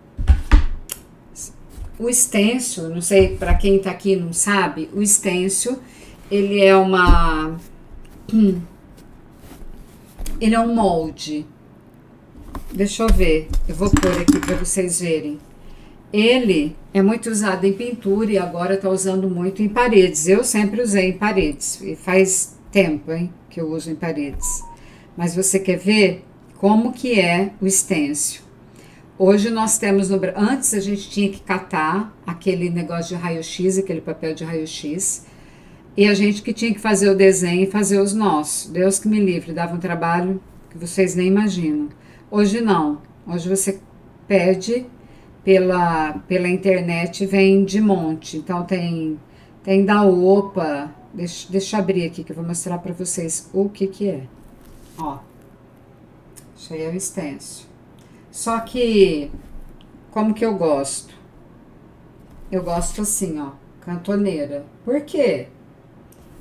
O stencil, não sei, para quem tá aqui e não sabe, o stencil, ele é um molde. Deixa eu ver, eu vou pôr aqui para vocês verem. Ele é muito usado em pintura e agora está usando muito em paredes. Eu sempre usei em paredes e faz tempo, hein, que eu uso em paredes. Mas você quer ver como que é o stencil? Hoje nós temos antes a gente tinha que catar aquele negócio de raio-x, aquele papel de raio-x, e a gente que tinha que fazer o desenho e fazer os nossos. Deus que me livre, dava um trabalho que vocês nem imaginam. Hoje não. Hoje você pede pela internet, vem de monte. Então tem da Opa. Deixa eu abrir aqui que eu vou mostrar para vocês o que é. Ó, isso aí é o stencil. Só que, como que eu gosto? Eu gosto assim, ó, cantoneira. Por quê?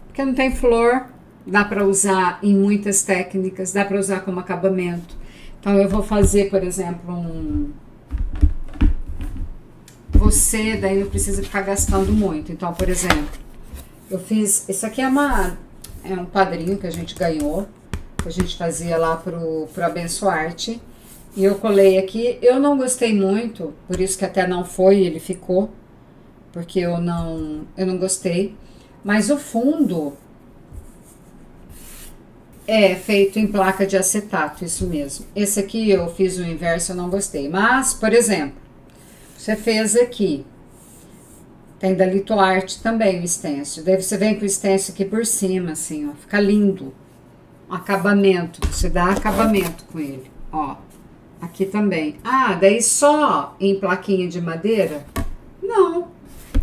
Porque não tem flor, dá para usar em muitas técnicas, dá para usar como acabamento. Então eu vou fazer, por exemplo, você daí não precisa ficar gastando muito. Então, por exemplo, eu fiz, esse aqui é um quadrinho que a gente ganhou, que a gente fazia lá pro Abençoarte, e eu colei aqui. Eu não gostei muito, por isso que até não foi, ele ficou, porque eu não gostei. Mas o fundo é feito em placa de acetato, isso mesmo. Esse aqui eu fiz o inverso, eu não gostei. Mas, por exemplo, você fez aqui, tem da Litoarte também o stencil. Daí você vem com o stencil aqui por cima, assim, ó, fica lindo. Acabamento, você dá acabamento com ele, ó. Aqui também. Ah, daí só em plaquinha de madeira? Não.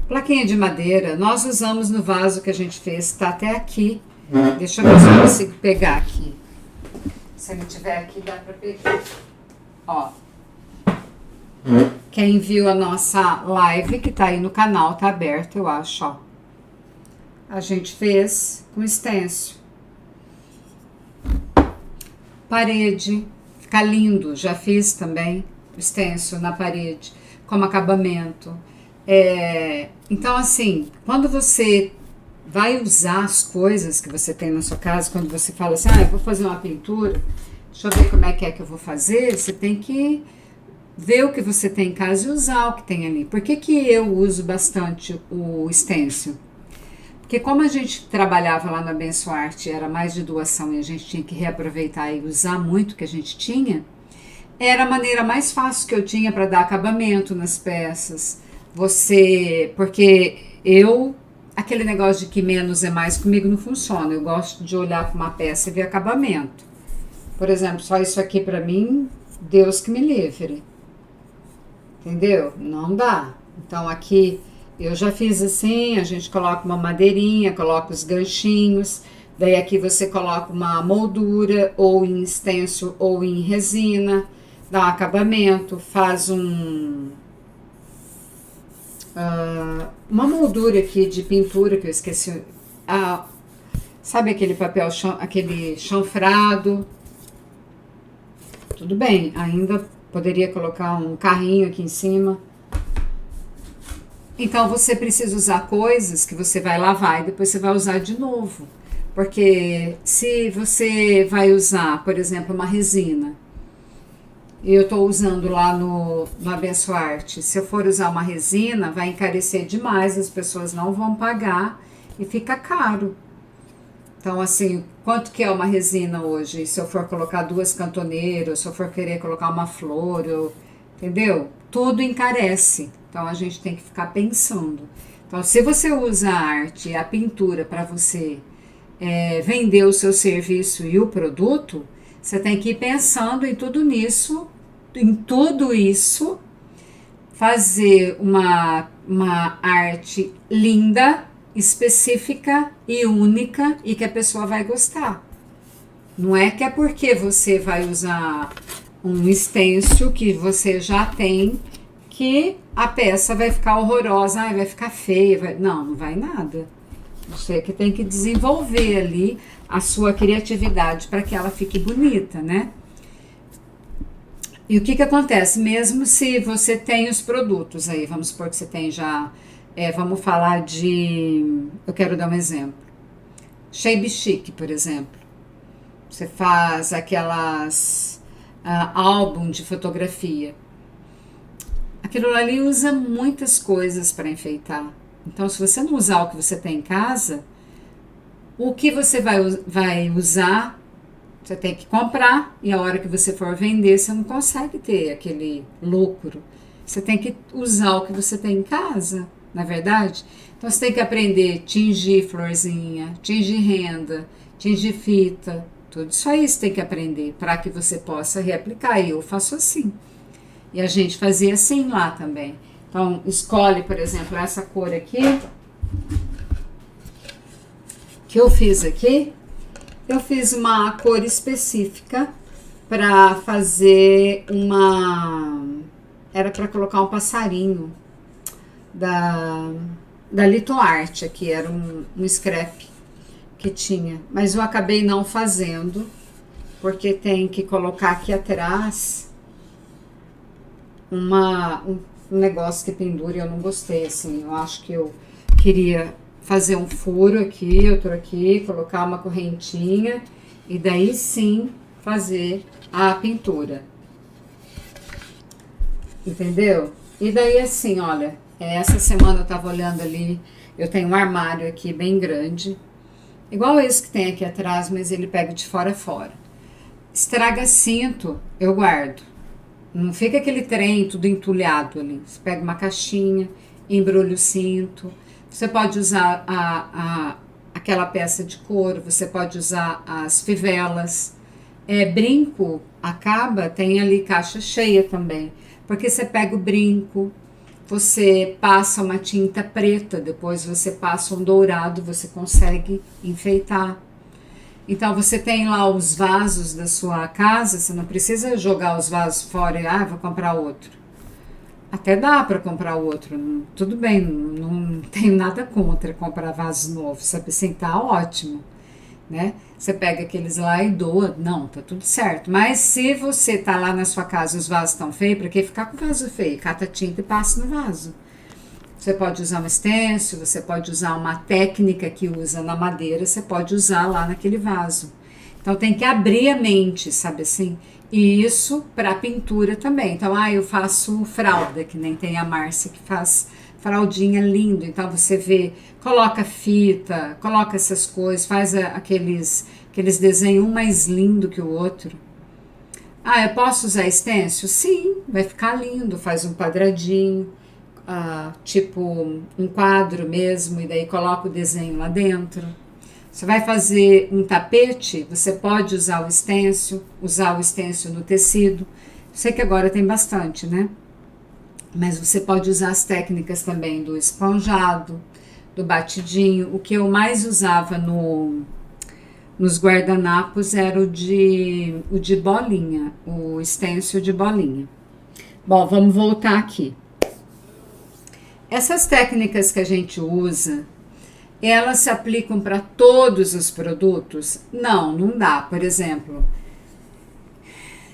Plaquinha de madeira, nós usamos no vaso que a gente fez, tá até aqui. Deixa eu ver se eu consigo pegar aqui. Se ele tiver aqui, dá pra pegar. Ó. Quem viu a nossa live, que tá aí no canal, tá aberto, eu acho, ó. A gente fez com stencil. Parede, fica lindo, já fiz também o stencil na parede, como acabamento. Então, assim, quando você vai usar as coisas que você tem na sua casa, quando você fala assim, eu vou fazer uma pintura, deixa eu ver como é que eu vou fazer, você tem que ver o que você tem em casa e usar o que tem ali. Por que eu uso bastante o stencil? Porque como a gente trabalhava lá no Abençoarte, era mais de doação e a gente tinha que reaproveitar e usar muito o que a gente tinha, era a maneira mais fácil que eu tinha para dar acabamento nas peças. Porque aquele negócio de que menos é mais comigo não funciona. Eu gosto de olhar para uma peça e ver acabamento. Por exemplo, só isso aqui para mim, Deus que me livre. Entendeu? Não dá. Então aqui eu já fiz assim, a gente coloca uma madeirinha, coloca os ganchinhos, daí aqui você coloca uma moldura, ou em stencil ou em resina, dá um acabamento, faz uma moldura aqui de pintura que eu esqueci. Sabe aquele papel, aquele chanfrado? Tudo bem, ainda poderia colocar um carrinho aqui em cima. Então você precisa usar coisas que você vai lavar e depois você vai usar de novo. Porque se você vai usar, por exemplo, uma resina, e eu estou usando lá no Abençoarte, se eu for usar uma resina, vai encarecer demais, as pessoas não vão pagar e fica caro. Então, assim, quanto que é uma resina hoje? Se eu for colocar 2 cantoneiras, se eu for querer colocar uma flor, entendeu? Tudo encarece. Então, a gente tem que ficar pensando. Então, se você usa a arte e a pintura para você vender o seu serviço e o produto, você tem que ir pensando em tudo isso, fazer uma arte linda, específica e única e que a pessoa vai gostar. Não é que é porque você vai usar um stencil que você já tem que a peça vai ficar horrorosa, vai ficar feia. Não vai nada. Você que tem que desenvolver ali a sua criatividade para que ela fique bonita, né? E o que acontece? Mesmo se você tem os produtos aí, vamos supor que você tem já, vamos falar eu quero dar um exemplo. Shabby Chic, por exemplo. Você faz aquelas álbum de fotografia. Aquilo ali usa muitas coisas para enfeitar. Então, se você não usar o que você tem em casa, o que você vai usar, você tem que comprar, e a hora que você for vender, você não consegue ter aquele lucro. Você tem que usar o que você tem em casa, na verdade? Então, você tem que aprender a tingir florzinha, tingir renda, tingir fita, Tudo isso aí você tem que aprender para que você possa reaplicar. E eu faço assim. E a gente fazia assim lá também. Então, escolhe, por exemplo, essa cor aqui, que eu fiz aqui. Eu fiz uma cor específica para fazer uma... Era para colocar um passarinho da Litoarte aqui, era um scrap que tinha. Mas eu acabei não fazendo, porque tem que colocar aqui atrás um negócio que pendura e eu não gostei, assim. Eu acho que eu queria fazer um furo aqui, outro aqui, colocar uma correntinha e daí sim fazer a pintura. Entendeu? E daí assim, olha, essa semana eu tava olhando ali, eu tenho um armário aqui bem grande, igual esse que tem aqui atrás, mas ele pega de fora a fora. Estraga cinto, eu guardo. Não fica aquele trem tudo entulhado ali. Você pega uma caixinha, embrulha o cinto. Você pode usar aquela peça de couro, você pode usar as fivelas. Brinco, acaba, tem ali caixa cheia também. Porque você pega o brinco, você passa uma tinta preta, depois você passa um dourado, você consegue enfeitar. Então você tem lá os vasos da sua casa, você não precisa jogar os vasos fora e vou comprar outro. Até dá para comprar outro, tudo bem, não tenho nada contra comprar vaso novo, sabe assim, tá ótimo, né? Você pega aqueles lá e doa, não, tá tudo certo. Mas se você tá lá na sua casa e os vasos estão feios, para que ficar com o vaso feio? Cata tinta e passa no vaso. Você pode usar um stencil, você pode usar uma técnica que usa na madeira, você pode usar lá naquele vaso. Então tem que abrir a mente, sabe assim? E isso para pintura também. Então, eu faço fralda, que nem tem a Márcia que faz fraldinha lindo. Então você vê, coloca fita, coloca essas coisas, faz aqueles desenhos um mais lindo que o outro. Eu posso usar stencil? Sim, vai ficar lindo, faz um quadradinho. Tipo um quadro mesmo, e daí coloca o desenho lá dentro. Você vai fazer um tapete, você pode usar o stencil no tecido. Sei que agora tem bastante, né? Mas você pode usar as técnicas também do esponjado, do batidinho. O que eu mais usava nos guardanapos era o de bolinha, o stencil de bolinha. Bom, vamos voltar aqui. Essas técnicas que a gente usa, elas se aplicam para todos os produtos? Não dá. Por exemplo,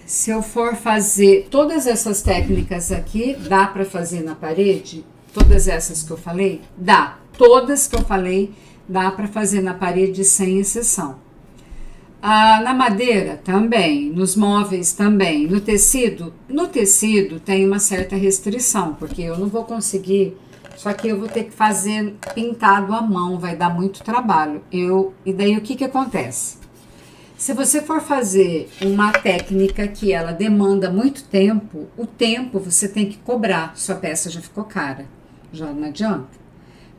se eu for fazer todas essas técnicas aqui, dá para fazer na parede? Todas essas que eu falei? Dá. Todas que eu falei, dá para fazer na parede sem exceção. Na madeira também, nos móveis também, no tecido tem uma certa restrição, porque eu não vou conseguir. Só que eu vou ter que fazer pintado à mão, vai dar muito trabalho. E daí o que acontece? Se você for fazer uma técnica que ela demanda muito tempo, o tempo você tem que cobrar. Sua peça já ficou cara, já não adianta.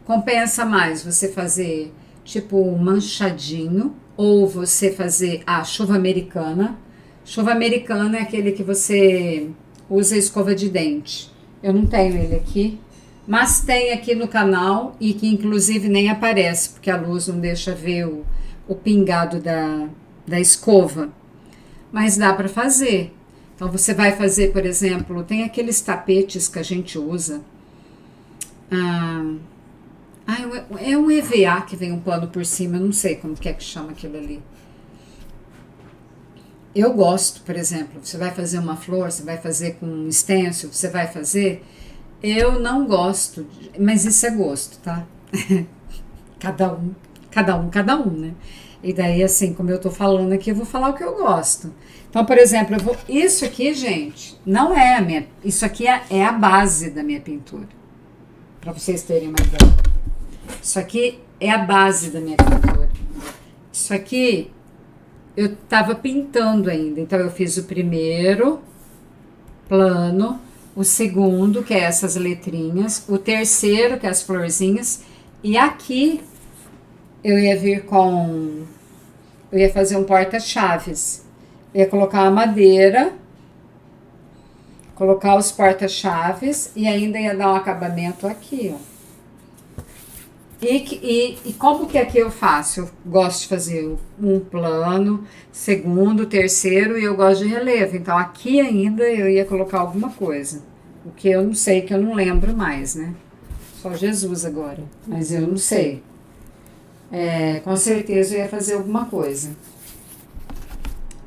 Compensa mais você fazer tipo um manchadinho, ou você fazer a chuva americana. Chuva americana é aquele que você usa escova de dente. Eu não tenho ele aqui. Mas tem aqui no canal e que inclusive nem aparece, porque a luz não deixa ver o pingado da escova. Mas dá para fazer. Então você vai fazer, por exemplo, tem aqueles tapetes que a gente usa. É um EVA que vem um pano por cima, eu não sei como que chama aquilo ali. Eu gosto, por exemplo, você vai fazer uma flor, você vai fazer com um stencil, você vai fazer... Eu não gosto, mas isso é gosto, tá? Cada um, né? E daí, assim, como eu tô falando aqui, eu vou falar o que eu gosto. Então, por exemplo, isso aqui, gente, não é a minha... Isso aqui é a base da minha pintura. Pra vocês terem uma ideia. Isso aqui é a base da minha pintura. Isso aqui, eu tava pintando ainda. Então, eu fiz o primeiro plano... O segundo, que é essas letrinhas. O terceiro, que é as florzinhas. E aqui eu ia vir com Eu ia fazer um porta-chaves. Eu ia colocar a madeira, colocar os porta-chaves e ainda ia dar um acabamento aqui, ó. E como que aqui eu faço? Eu gosto de fazer um plano, segundo, terceiro, e eu gosto de relevo. Então, aqui ainda eu ia colocar alguma coisa. O que eu não sei, que eu não lembro mais, né? Só Jesus agora. Mas eu não sei. Com certeza eu ia fazer alguma coisa.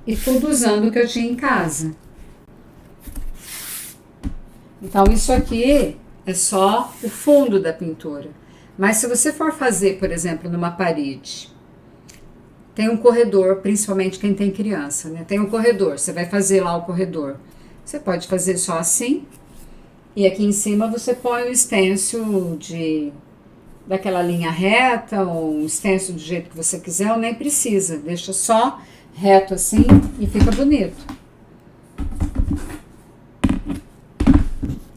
E tudo usando o que eu tinha em casa. Então, isso aqui é só o fundo da pintura. Mas se você for fazer, por exemplo, numa parede, tem um corredor, principalmente quem tem criança, né? Tem um corredor, você vai fazer lá o corredor. Você pode fazer só assim, e aqui em cima você põe o stencil daquela linha reta, ou um stencil do jeito que você quiser, ou nem precisa. Deixa só reto assim e fica bonito.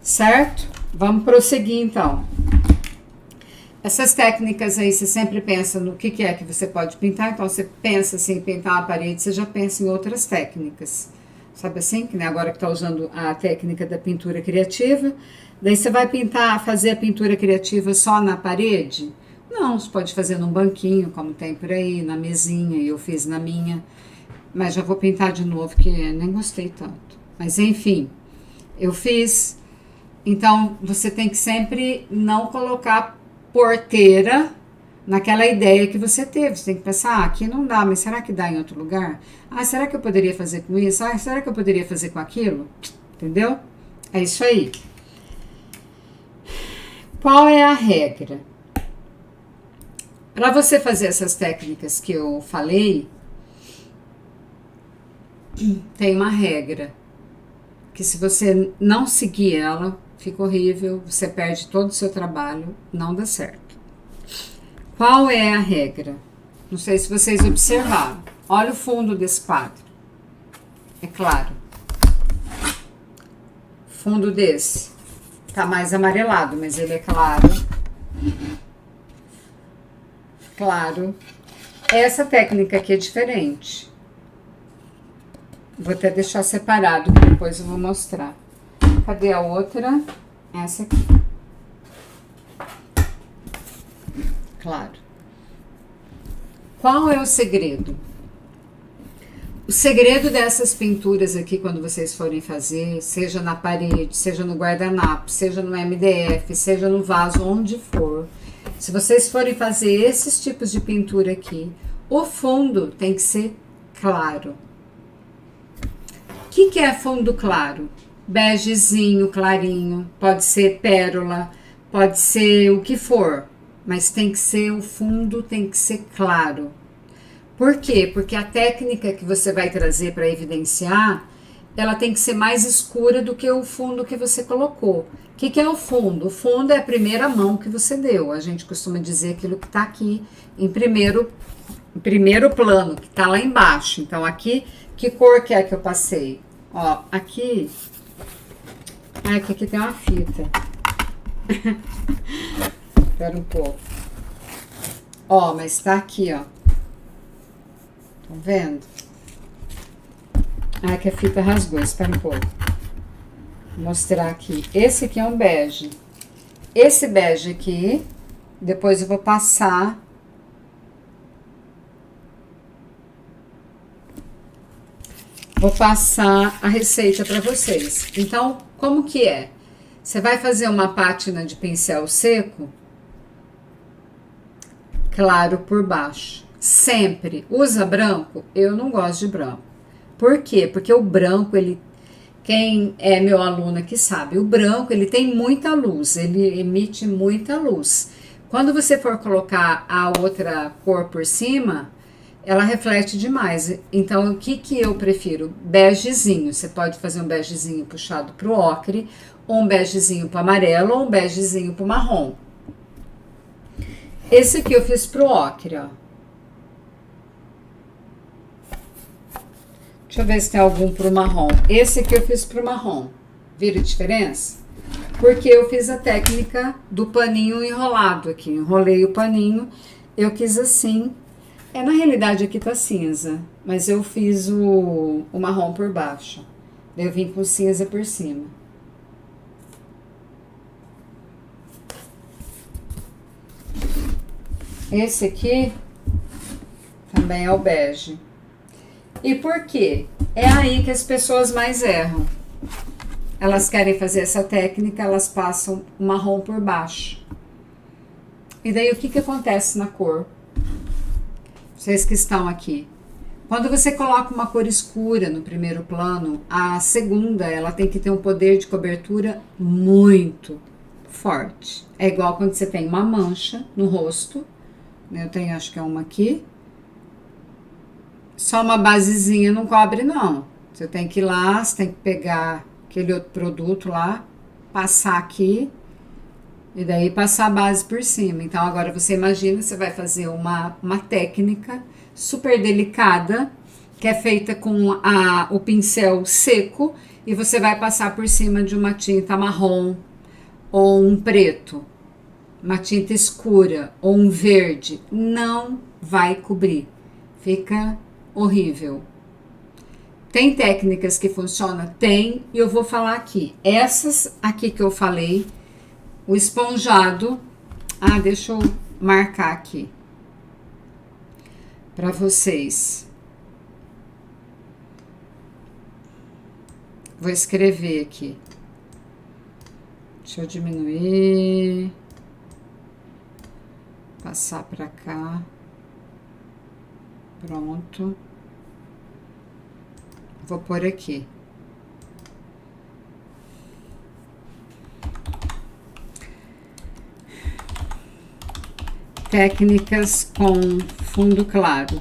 Certo? Vamos prosseguir então. Essas técnicas aí, você sempre pensa no que é que você pode pintar, então você pensa assim, pintar uma parede, você já pensa em outras técnicas. Sabe assim? Que nem agora que está usando a técnica da pintura criativa. Daí você vai fazer a pintura criativa só na parede? Não, você pode fazer num banquinho, como tem por aí, na mesinha, eu fiz na minha. Mas já vou pintar de novo, que nem gostei tanto. Mas enfim, eu fiz. Então, você tem que sempre não colocar porteira naquela ideia que você teve. Você tem que pensar, aqui não dá, mas será que dá em outro lugar? Será que eu poderia fazer com isso? Será que eu poderia fazer com aquilo? Entendeu? É isso aí. Qual é a regra? Para você fazer essas técnicas que eu falei, tem uma regra, que se você não seguir ela, fica horrível, você perde todo o seu trabalho, não dá certo. Qual é a regra? Não sei se vocês observaram. Olha o fundo desse quadro. É claro. Fundo desse tá mais amarelado, mas ele é claro. Claro. Essa técnica aqui é diferente. Vou até deixar separado, que depois eu vou mostrar. Cadê a outra? Essa aqui. Claro. Qual é o segredo? O segredo dessas pinturas aqui, quando vocês forem fazer, seja na parede, seja no guardanapo, seja no MDF, seja no vaso, onde for, se vocês forem fazer esses tipos de pintura aqui, o fundo tem que ser claro. O que é fundo claro? Begezinho, clarinho, pode ser pérola, pode ser o que for, mas tem que ser, o fundo tem que ser claro. Por quê? Porque a técnica que você vai trazer para evidenciar, ela tem que ser mais escura do que o fundo que você colocou. O que é o fundo? O fundo é a primeira mão que você deu. A gente costuma dizer aquilo que está aqui em primeiro plano, que está lá embaixo. Então, aqui, que cor que é que eu passei? Ó, aqui... aqui tem uma fita. Espera um pouco. Ó, mas tá aqui, ó. Tá vendo? Que a fita rasgou. Espera um pouco. Vou mostrar aqui. Esse aqui é um bege. Esse bege aqui, depois eu vou passar... Vou passar a receita para vocês. Então, como que é? Você vai fazer uma pátina de pincel seco, claro por baixo. Sempre. Usa branco? Eu não gosto de branco. Por quê? Porque o branco, quem é meu aluno aqui sabe, o branco, ele tem muita luz, ele emite muita luz. Quando você for colocar a outra cor por cima, ela reflete demais. Então, o que eu prefiro? Begezinho. Você pode fazer um begezinho puxado para o ocre, ou um begezinho para o amarelo, ou um begezinho para o marrom. Esse aqui eu fiz para o ocre, ó. Deixa eu ver se tem algum para o marrom. Esse aqui eu fiz para o marrom. Vira a diferença? Porque eu fiz a técnica do paninho enrolado aqui. Enrolei o paninho, eu quis assim... Na realidade aqui tá cinza, mas eu fiz o marrom por baixo. Daí eu vim com cinza por cima. Esse aqui também é o bege. E por quê? É aí que as pessoas mais erram. Elas querem fazer essa técnica, elas passam o marrom por baixo. E daí o que acontece na cor? Vocês que estão aqui. Quando você coloca uma cor escura no primeiro plano, a segunda ela tem que ter um poder de cobertura muito forte. É igual quando você tem uma mancha no rosto. Eu tenho, acho que é uma aqui. Só uma basezinha não cobre, não. Você tem que ir lá, você tem que pegar aquele outro produto lá, passar aqui e daí passar a base por cima. Então, agora você imagina, você vai fazer uma técnica super delicada, que é feita com o pincel seco e você vai passar por cima de uma tinta marrom ou um preto, uma tinta escura ou um verde. Não vai cobrir. Fica horrível. Tem técnicas que funcionam? Tem, e eu vou falar aqui. Essas aqui que eu falei, o esponjado. Deixa eu marcar aqui para vocês. Vou escrever aqui. Deixa eu diminuir. Passar para cá. Pronto. Vou pôr aqui. Técnicas com fundo claro.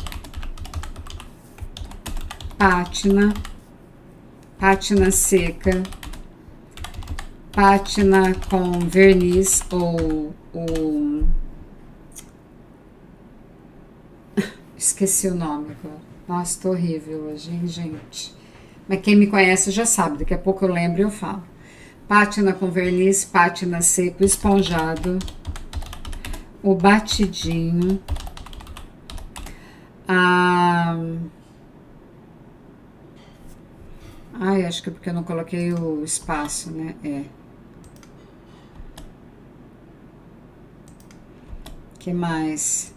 Pátina seca, pátina com verniz ou esqueci o nome agora. Nossa, tô horrível hoje, hein, gente? Mas quem me conhece já sabe, daqui a pouco eu lembro e eu falo. Pátina com verniz, pátina seco, esponjado, o batidinho, acho que é porque eu não coloquei o espaço, né? Que mais?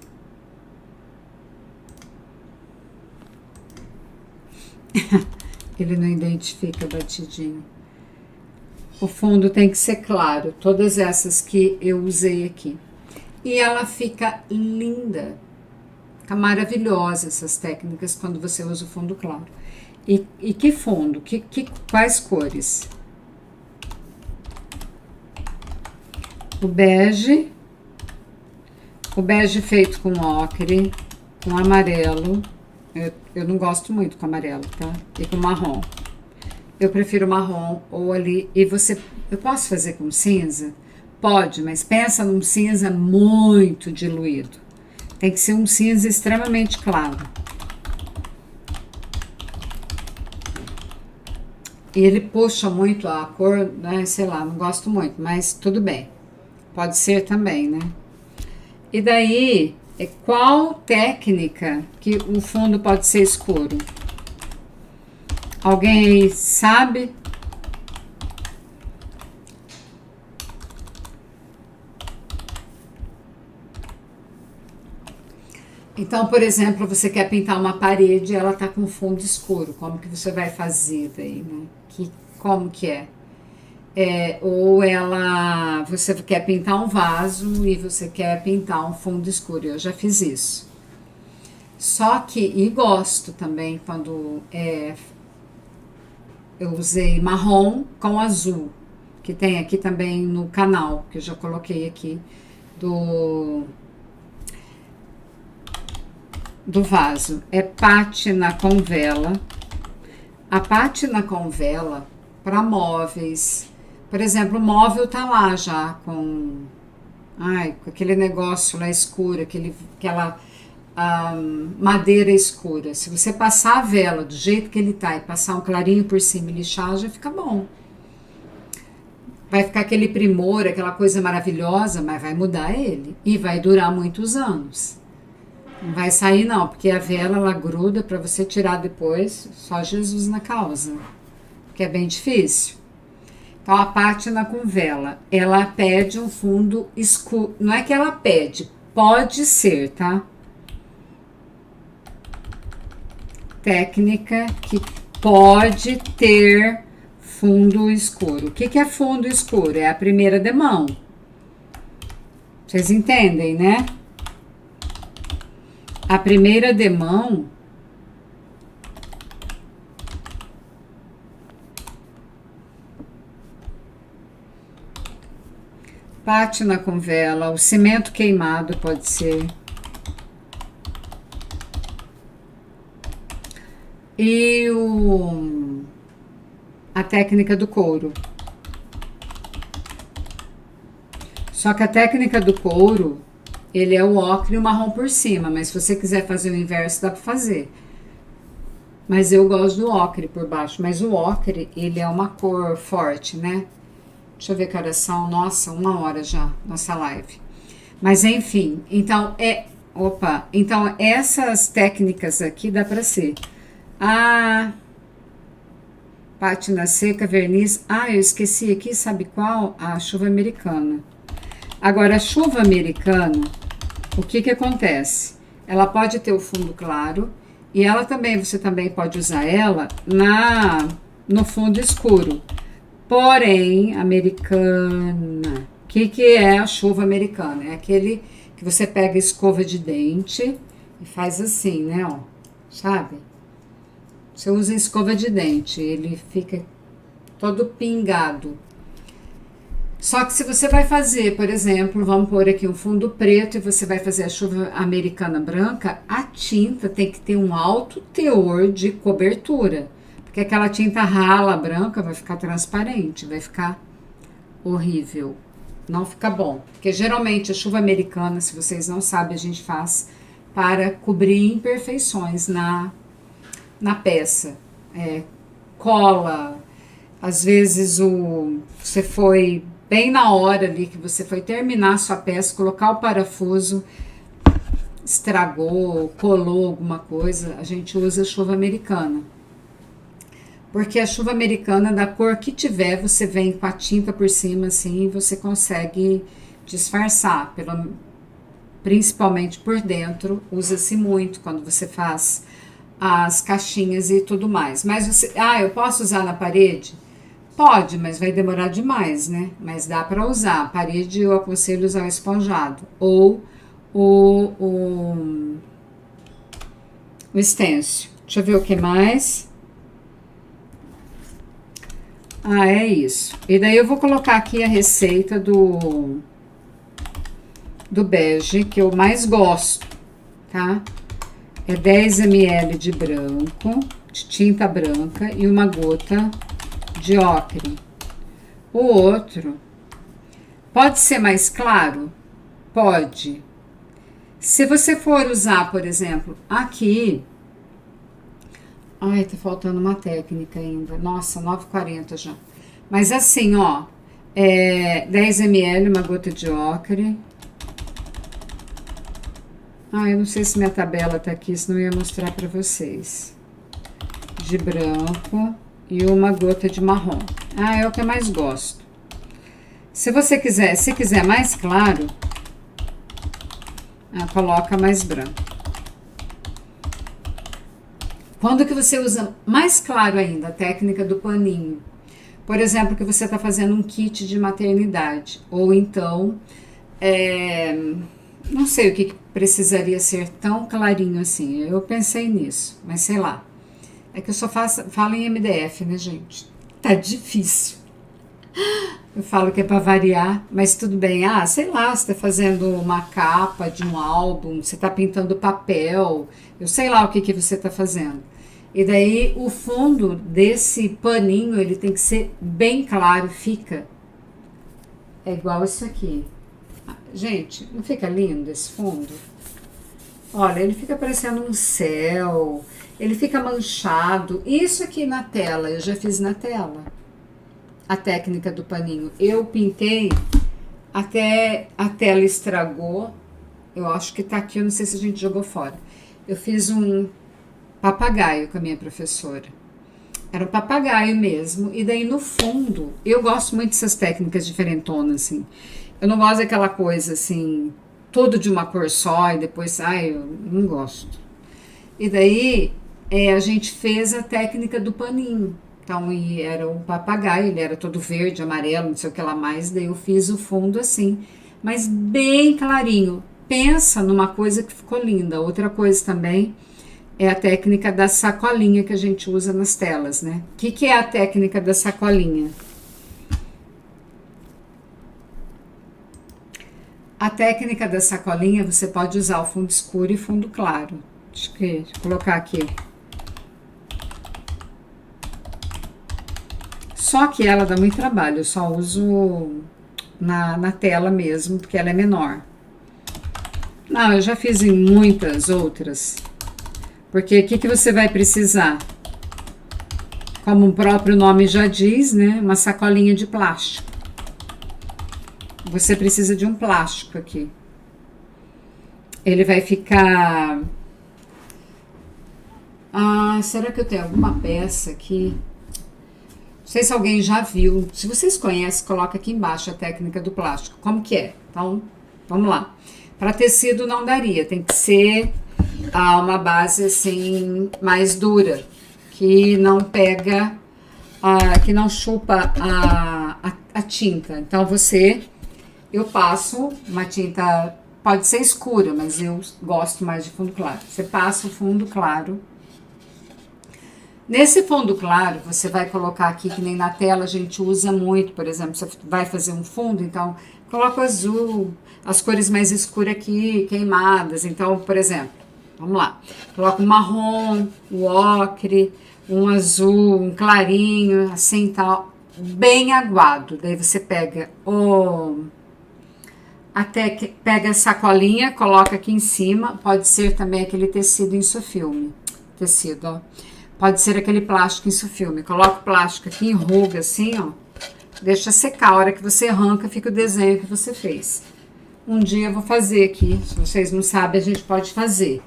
Ele não identifica batidinho. O fundo tem que ser claro. Todas essas que eu usei aqui. E ela fica linda. Fica maravilhosa essas técnicas quando você usa o fundo claro. E que fundo? Quais cores? O bege feito com ocre, com amarelo. Eu não gosto muito com amarelo, tá? E com marrom. Eu prefiro marrom ou ali. Eu posso fazer com cinza? Pode, mas pensa num cinza muito diluído. Tem que ser um cinza extremamente claro. E ele puxa muito a cor, né? Sei lá, não gosto muito, mas tudo bem. Pode ser também, né? E daí, qual técnica que o fundo pode ser escuro? Alguém aí sabe? Então, por exemplo, você quer pintar uma parede e ela tá com fundo escuro. Como que você vai fazer daí, né? Como que é? Ou você quer pintar um vaso e você quer pintar um fundo escuro. Eu já fiz isso. Só que, e gosto também quando eu usei marrom com azul, que tem aqui também no canal, que eu já coloquei aqui, do vaso. É pátina com vela. A pátina com vela para móveis. Por exemplo, o móvel tá lá já com aquele negócio lá escuro, aquela madeira escura. Se você passar a vela do jeito que ele tá e passar um clarinho por cima e lixar, já fica bom. Vai ficar aquele primor, aquela coisa maravilhosa, mas vai mudar ele. E vai durar muitos anos. Não vai sair não, porque a vela ela gruda para você tirar depois, só Jesus na causa, porque é bem difícil. Então a pátina com vela, ela pede um fundo escuro, não é que ela pede, pode ser, tá? Técnica que pode ter fundo escuro. O que que é fundo escuro? É a primeira demão. Vocês entendem, né? A primeira demão pátina com vela, o cimento queimado pode ser. E a técnica do couro. Só que a técnica do couro, ele é o ocre e o marrom por cima, mas se você quiser fazer o inverso, dá para fazer. Mas eu gosto do ocre por baixo, mas o ocre, ele é uma cor forte, né? Deixa eu ver que horas são. Nossa, 1 hora já, nossa live. Mas enfim, então então essas técnicas aqui dá para ser. Pátina seca, verniz. Eu esqueci aqui, sabe qual? A chuva americana. Agora, a chuva americana, o que que acontece? Ela pode ter o fundo claro e ela também, você também pode usar ela no fundo escuro. Porém, americana. O que que é a chuva americana? É aquele que você pega a escova de dente e faz assim, né, ó. Sabe? Você usa escova de dente, ele fica todo pingado. Só que se você vai fazer, por exemplo, vamos pôr aqui um fundo preto e você vai fazer a chuva americana branca, a tinta tem que ter um alto teor de cobertura. Porque aquela tinta rala branca vai ficar transparente, vai ficar horrível. Não fica bom. Porque geralmente a chuva americana, se vocês não sabem, a gente faz para cobrir imperfeições na peça. Cola, às vezes você foi bem na hora ali que você foi terminar a sua peça, colocar o parafuso, estragou, colou alguma coisa, a gente usa a chuva americana. Porque a chuva americana, da cor que tiver, você vem com a tinta por cima assim e você consegue disfarçar, principalmente por dentro, usa-se muito quando você faz as caixinhas e tudo mais. Mas você, eu posso usar na parede? Pode, mas vai demorar demais, né? Mas dá para usar. A parede eu aconselho usar o esponjado ou o stencil. Deixa eu ver o que mais. É isso. E daí eu vou colocar aqui a receita do bege, que eu mais gosto, tá? É 10 ml de branco, de tinta branca e uma gota de ocre. O outro pode ser mais claro? Pode. Se você for usar, por exemplo, aqui... tá faltando uma técnica ainda. Nossa, 9h40 já. Mas assim, ó, 10 ml, uma gota de ocre. Eu não sei se minha tabela tá aqui, senão eu ia mostrar pra vocês. De branco e uma gota de marrom. É o que eu mais gosto. Se quiser mais claro, coloca mais branco. Quando que você usa mais claro ainda a técnica do paninho? Por exemplo, que você está fazendo um kit de maternidade. Ou então, não sei o que precisaria ser tão clarinho assim. Eu pensei nisso, mas sei lá. É que eu só falo em MDF, né, gente? Tá difícil. Eu falo que é para variar, mas tudo bem. Sei lá, você tá fazendo uma capa de um álbum, você tá pintando papel, eu sei lá o que você tá fazendo. E daí o fundo desse paninho, ele tem que ser bem claro, fica. É igual isso aqui. Gente, não fica lindo esse fundo? Olha, ele fica parecendo um céu, ele fica manchado. Isso aqui na tela, eu já fiz na tela. A técnica do paninho. Eu pintei até a tela estragou. Eu acho que tá aqui, eu não sei se a gente jogou fora. Eu fiz um papagaio com a minha professora. Era um papagaio mesmo. E daí no fundo, eu gosto muito dessas técnicas diferentonas, assim. Eu não gosto daquela coisa assim, tudo de uma cor só e depois, ai, eu não gosto. E daí a gente fez a técnica do paninho. Então, e era um papagaio, ele era todo verde, amarelo, não sei o que lá mais. Daí eu fiz o fundo assim, mas bem clarinho. Pensa numa coisa que ficou linda. Outra coisa também é a técnica da sacolinha que a gente usa nas telas, né? O que é a técnica da sacolinha? A técnica da sacolinha, você pode usar o fundo escuro e fundo claro. Deixa eu colocar aqui. Só que ela dá muito trabalho, eu só uso na tela mesmo, porque ela é menor. Não, eu já fiz em muitas outras. Porque o que você vai precisar? Como o próprio nome já diz, né? Uma sacolinha de plástico. Você precisa de um plástico aqui. Ele vai ficar... Ah, será que eu tenho alguma peça aqui? Não sei se alguém já viu. Se vocês conhecem, coloca aqui embaixo a técnica do plástico. Como que é? Então, vamos lá. Para tecido não daria. Tem que ser uma base assim mais dura, que não pega, que não chupa a tinta. Então eu passo uma tinta, pode ser escura, mas eu gosto mais de fundo claro. Você passa o fundo claro. Nesse fundo claro, você vai colocar aqui, que nem na tela a gente usa muito, por exemplo, você vai fazer um fundo, então coloca o azul, as cores mais escuras aqui, queimadas. Então, por exemplo, vamos lá, coloca um marrom, um ocre, um azul, um clarinho, assim tal, bem aguado. Daí você pega pega a sacolinha, coloca aqui em cima, pode ser também aquele tecido insufilme, tecido, ó. Pode ser aquele plástico insufilme. Coloca o plástico aqui, enruga assim, ó. Deixa secar. A hora que você arranca, fica o desenho que você fez. Um dia eu vou fazer aqui. Se vocês não sabem, a gente pode fazer.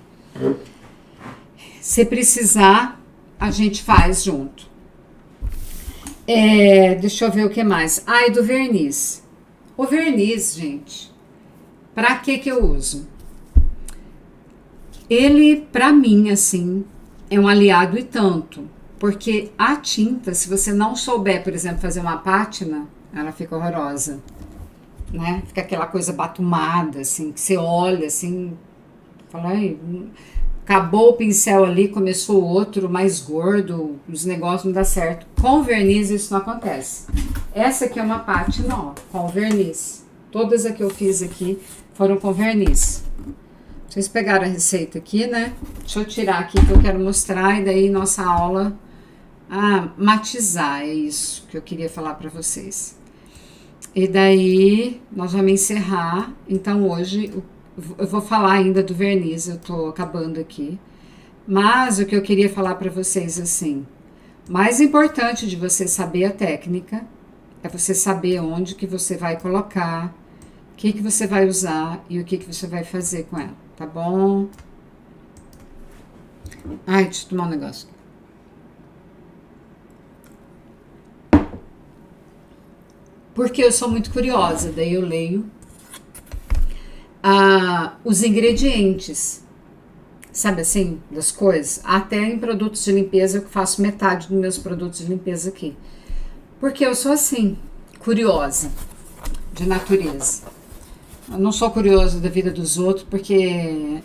Se precisar, a gente faz junto. Deixa eu ver o que mais. E do verniz. O verniz, gente, pra que eu uso? Ele, pra mim, assim... é um aliado e tanto, porque a tinta, se você não souber, por exemplo, fazer uma pátina, ela fica horrorosa, né? Fica aquela coisa batumada, assim, que você olha, assim, fala, acabou o pincel ali, começou outro mais gordo, os negócios não dá certo. Com verniz isso não acontece. Essa aqui é uma pátina, ó, com verniz. Todas as que eu fiz aqui foram com verniz. Vocês pegaram a receita aqui, né? Deixa eu tirar aqui que eu quero mostrar e daí nossa aula... matizar, é isso que eu queria falar para vocês. E daí, nós vamos encerrar. Então, hoje, eu vou falar ainda do verniz, eu tô acabando aqui. Mas o que eu queria falar para vocês, assim... mais importante de você saber a técnica é você saber onde que você vai colocar, o que você vai usar e o que você vai fazer com ela. Tá bom? Deixa eu tomar um negócio. Porque eu sou muito curiosa, daí eu leio os ingredientes, sabe assim, das coisas. Até em produtos de limpeza, eu faço metade dos meus produtos de limpeza aqui. Porque eu sou assim, curiosa, de natureza. Eu não sou curioso da vida dos outros, porque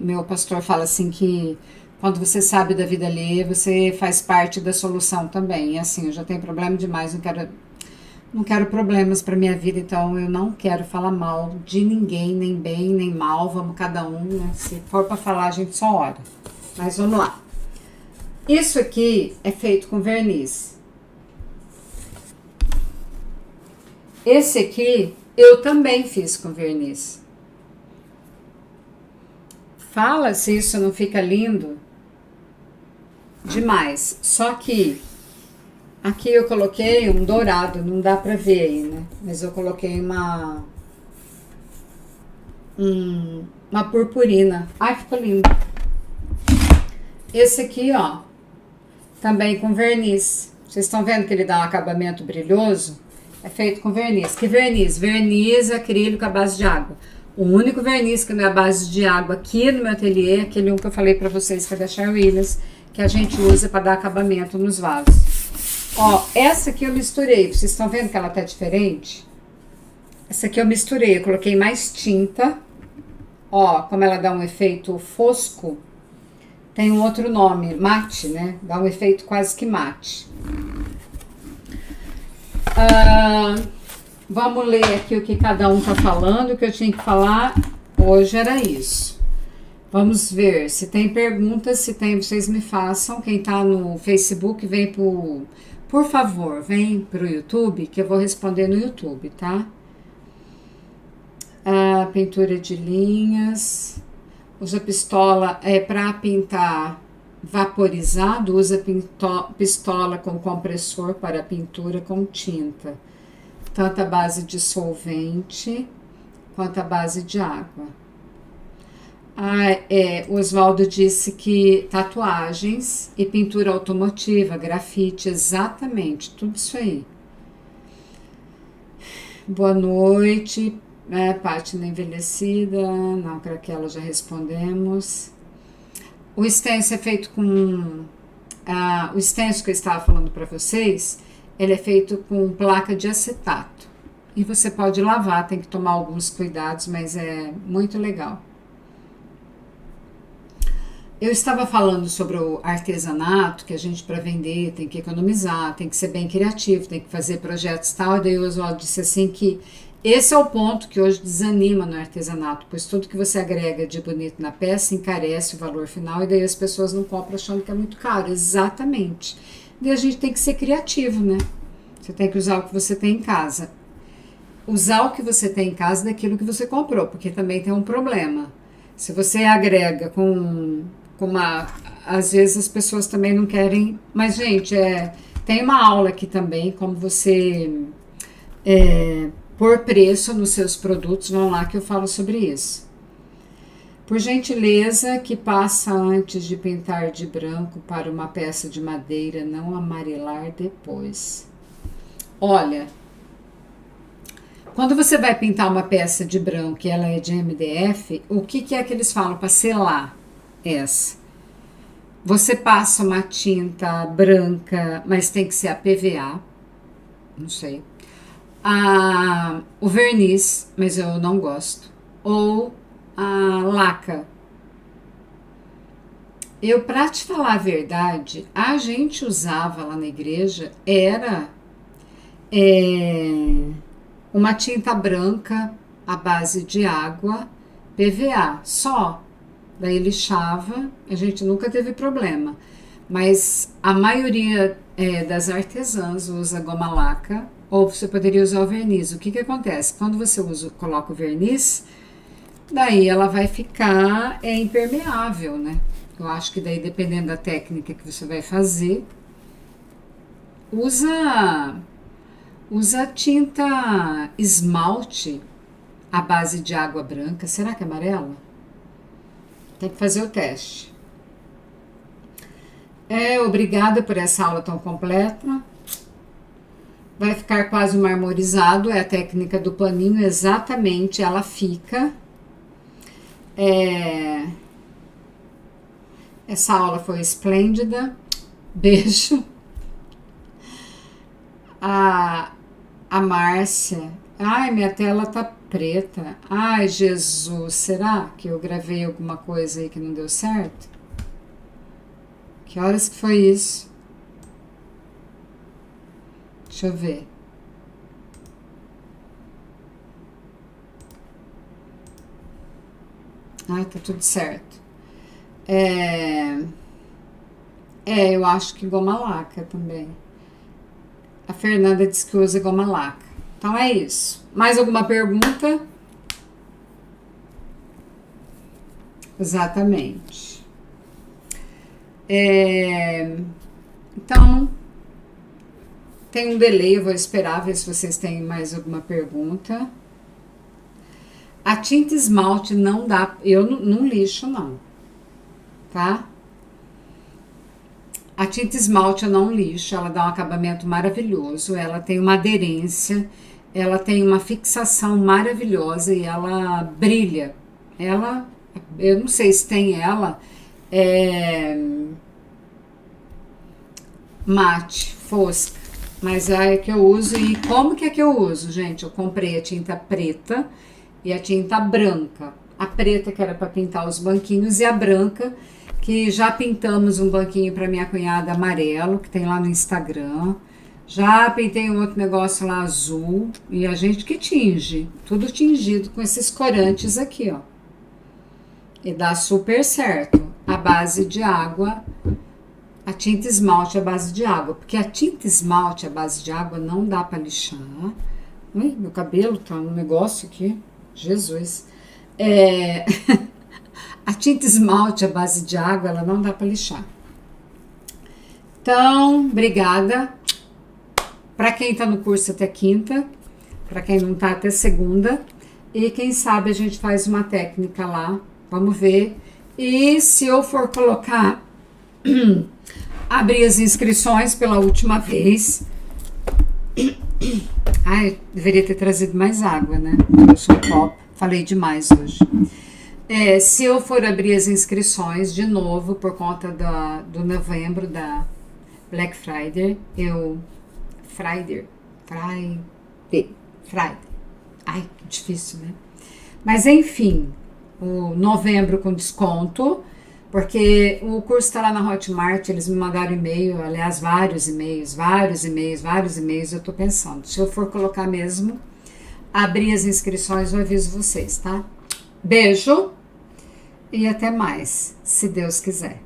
meu pastor fala assim que quando você sabe da vida alheia, você faz parte da solução também. E assim, eu já tenho problema demais, não quero problemas para minha vida, então eu não quero falar mal de ninguém, nem bem, nem mal, vamos cada um, né? Se for para falar, a gente só ora. Mas vamos lá. Isso aqui é feito com verniz. Esse aqui eu também fiz com verniz. Fala se isso não fica lindo demais. Só que aqui eu coloquei um dourado, não dá pra ver aí, né? Mas eu coloquei uma purpurina. Ai, ficou lindo. Esse aqui, ó, também com verniz. Vocês estão vendo que ele dá um acabamento brilhoso? É feito com verniz. Que verniz? Verniz acrílico à base de água. O único verniz que não é à base de água aqui no meu ateliê é aquele um que eu falei pra vocês, que é da Sher Williams, que a gente usa para dar acabamento nos vasos. Ó, essa aqui eu misturei. Vocês estão vendo que ela tá diferente? Essa aqui eu misturei. Eu coloquei mais tinta. Ó, como ela dá um efeito fosco. Tem um outro nome, mate, né? Dá um efeito quase que mate. Vamos ler aqui o que cada um tá falando. O que eu tinha que falar hoje era isso. Vamos ver se tem perguntas. Se tem, vocês me façam. Quem tá no Facebook, vem por favor, vem pro YouTube, que eu vou responder no YouTube, tá? Pintura de linhas. Usa pistola para pintar vaporizado, usa pistola com compressor para pintura com tinta, tanto a base de solvente quanto a base de água. O Oswaldo disse que tatuagens e pintura automotiva, grafite, exatamente, tudo isso aí. Boa noite. Pátina envelhecida, não, para aquela já respondemos. O stencil é feito com... o stencil que eu estava falando para vocês, ele é feito com placa de acetato. E você pode lavar, tem que tomar alguns cuidados, mas é muito legal. Eu estava falando sobre o artesanato, que a gente para vender tem que economizar, tem que ser bem criativo, tem que fazer projetos e tal. E daí o Oswaldo disse assim que esse é o ponto que hoje desanima no artesanato, pois tudo que você agrega de bonito na peça encarece o valor final e daí as pessoas não compram achando que é muito caro. Exatamente. Daí a gente tem que ser criativo, né? Você tem que usar o que você tem em casa. Usar o que você tem em casa daquilo que você comprou, porque também tem um problema. Se você agrega com uma... Às vezes as pessoas também não querem... Mas, gente, tem uma aula aqui também, como você... por preço nos seus produtos, vão lá que eu falo sobre isso. Por gentileza, que passa antes de pintar de branco para uma peça de madeira, não amarelar depois. Olha, quando você vai pintar uma peça de branco e ela é de MDF, o que é que eles falam para selar essa? Você passa uma tinta branca, mas tem que ser a PVA, não sei. O verniz, mas eu não gosto, ou a laca. Eu, pra te falar a verdade, a gente usava lá na igreja, era uma tinta branca à base de água, PVA, só. Daí lixava, a gente nunca teve problema. Mas a maioria das artesãs usa goma laca, ou você poderia usar o verniz. O que acontece? Quando você coloca o verniz, daí ela vai ficar impermeável, né? Eu acho que daí, dependendo da técnica que você vai fazer, usa tinta esmalte à base de água branca. Será que é amarela? Tem que fazer o teste. Obrigada por essa aula tão completa. Vai ficar quase marmorizado, é a técnica do paninho, exatamente, ela fica. Essa aula foi esplêndida. Beijo. A Márcia. Ai, minha tela tá preta. Ai, Jesus, será que eu gravei alguma coisa aí que não deu certo? Que horas que foi isso? Deixa eu ver. Ai, tá tudo certo. Eu acho que goma laca também. A Fernanda disse que usa goma laca. Então é isso. Mais alguma pergunta? Exatamente. Então, tem um delay, eu vou esperar ver se vocês têm mais alguma pergunta. A tinta esmalte não dá, eu não lixo não, tá? A tinta esmalte eu não lixo, ela dá um acabamento maravilhoso, ela tem uma aderência, ela tem uma fixação maravilhosa e ela brilha. Ela, eu não sei se tem ela, é, mate, fosca, mas é a que eu uso. E como que é que eu uso, gente? Eu comprei a tinta preta e a tinta branca. A preta que era para pintar os banquinhos e a branca que já pintamos um banquinho para minha cunhada amarelo, que tem lá no Instagram. Já pintei um outro negócio lá azul e a gente que tinge, tudo tingido com esses corantes aqui, ó. E dá super certo. A base de água, a tinta esmalte à base de água, porque a tinta esmalte à base de água não dá para lixar. Ui, meu cabelo tá um negócio aqui, Jesus. A tinta esmalte à base de água, ela não dá para lixar. Então, obrigada. Para quem tá no curso até quinta, para quem não tá até segunda, e quem sabe a gente faz uma técnica lá, vamos ver. E se eu for colocar, abrir as inscrições pela última vez. Ai, deveria ter trazido mais água, né? Eu sou copo, falei demais hoje. Se eu for abrir as inscrições de novo por conta do novembro da Black Friday, Friday. Ai, que difícil, né? Mas enfim, o novembro com desconto, porque o curso está lá na Hotmart, eles me mandaram e-mail, aliás, vários e-mails, eu tô pensando, se eu for colocar mesmo, abrir as inscrições, eu aviso vocês, tá? Beijo e até mais, se Deus quiser.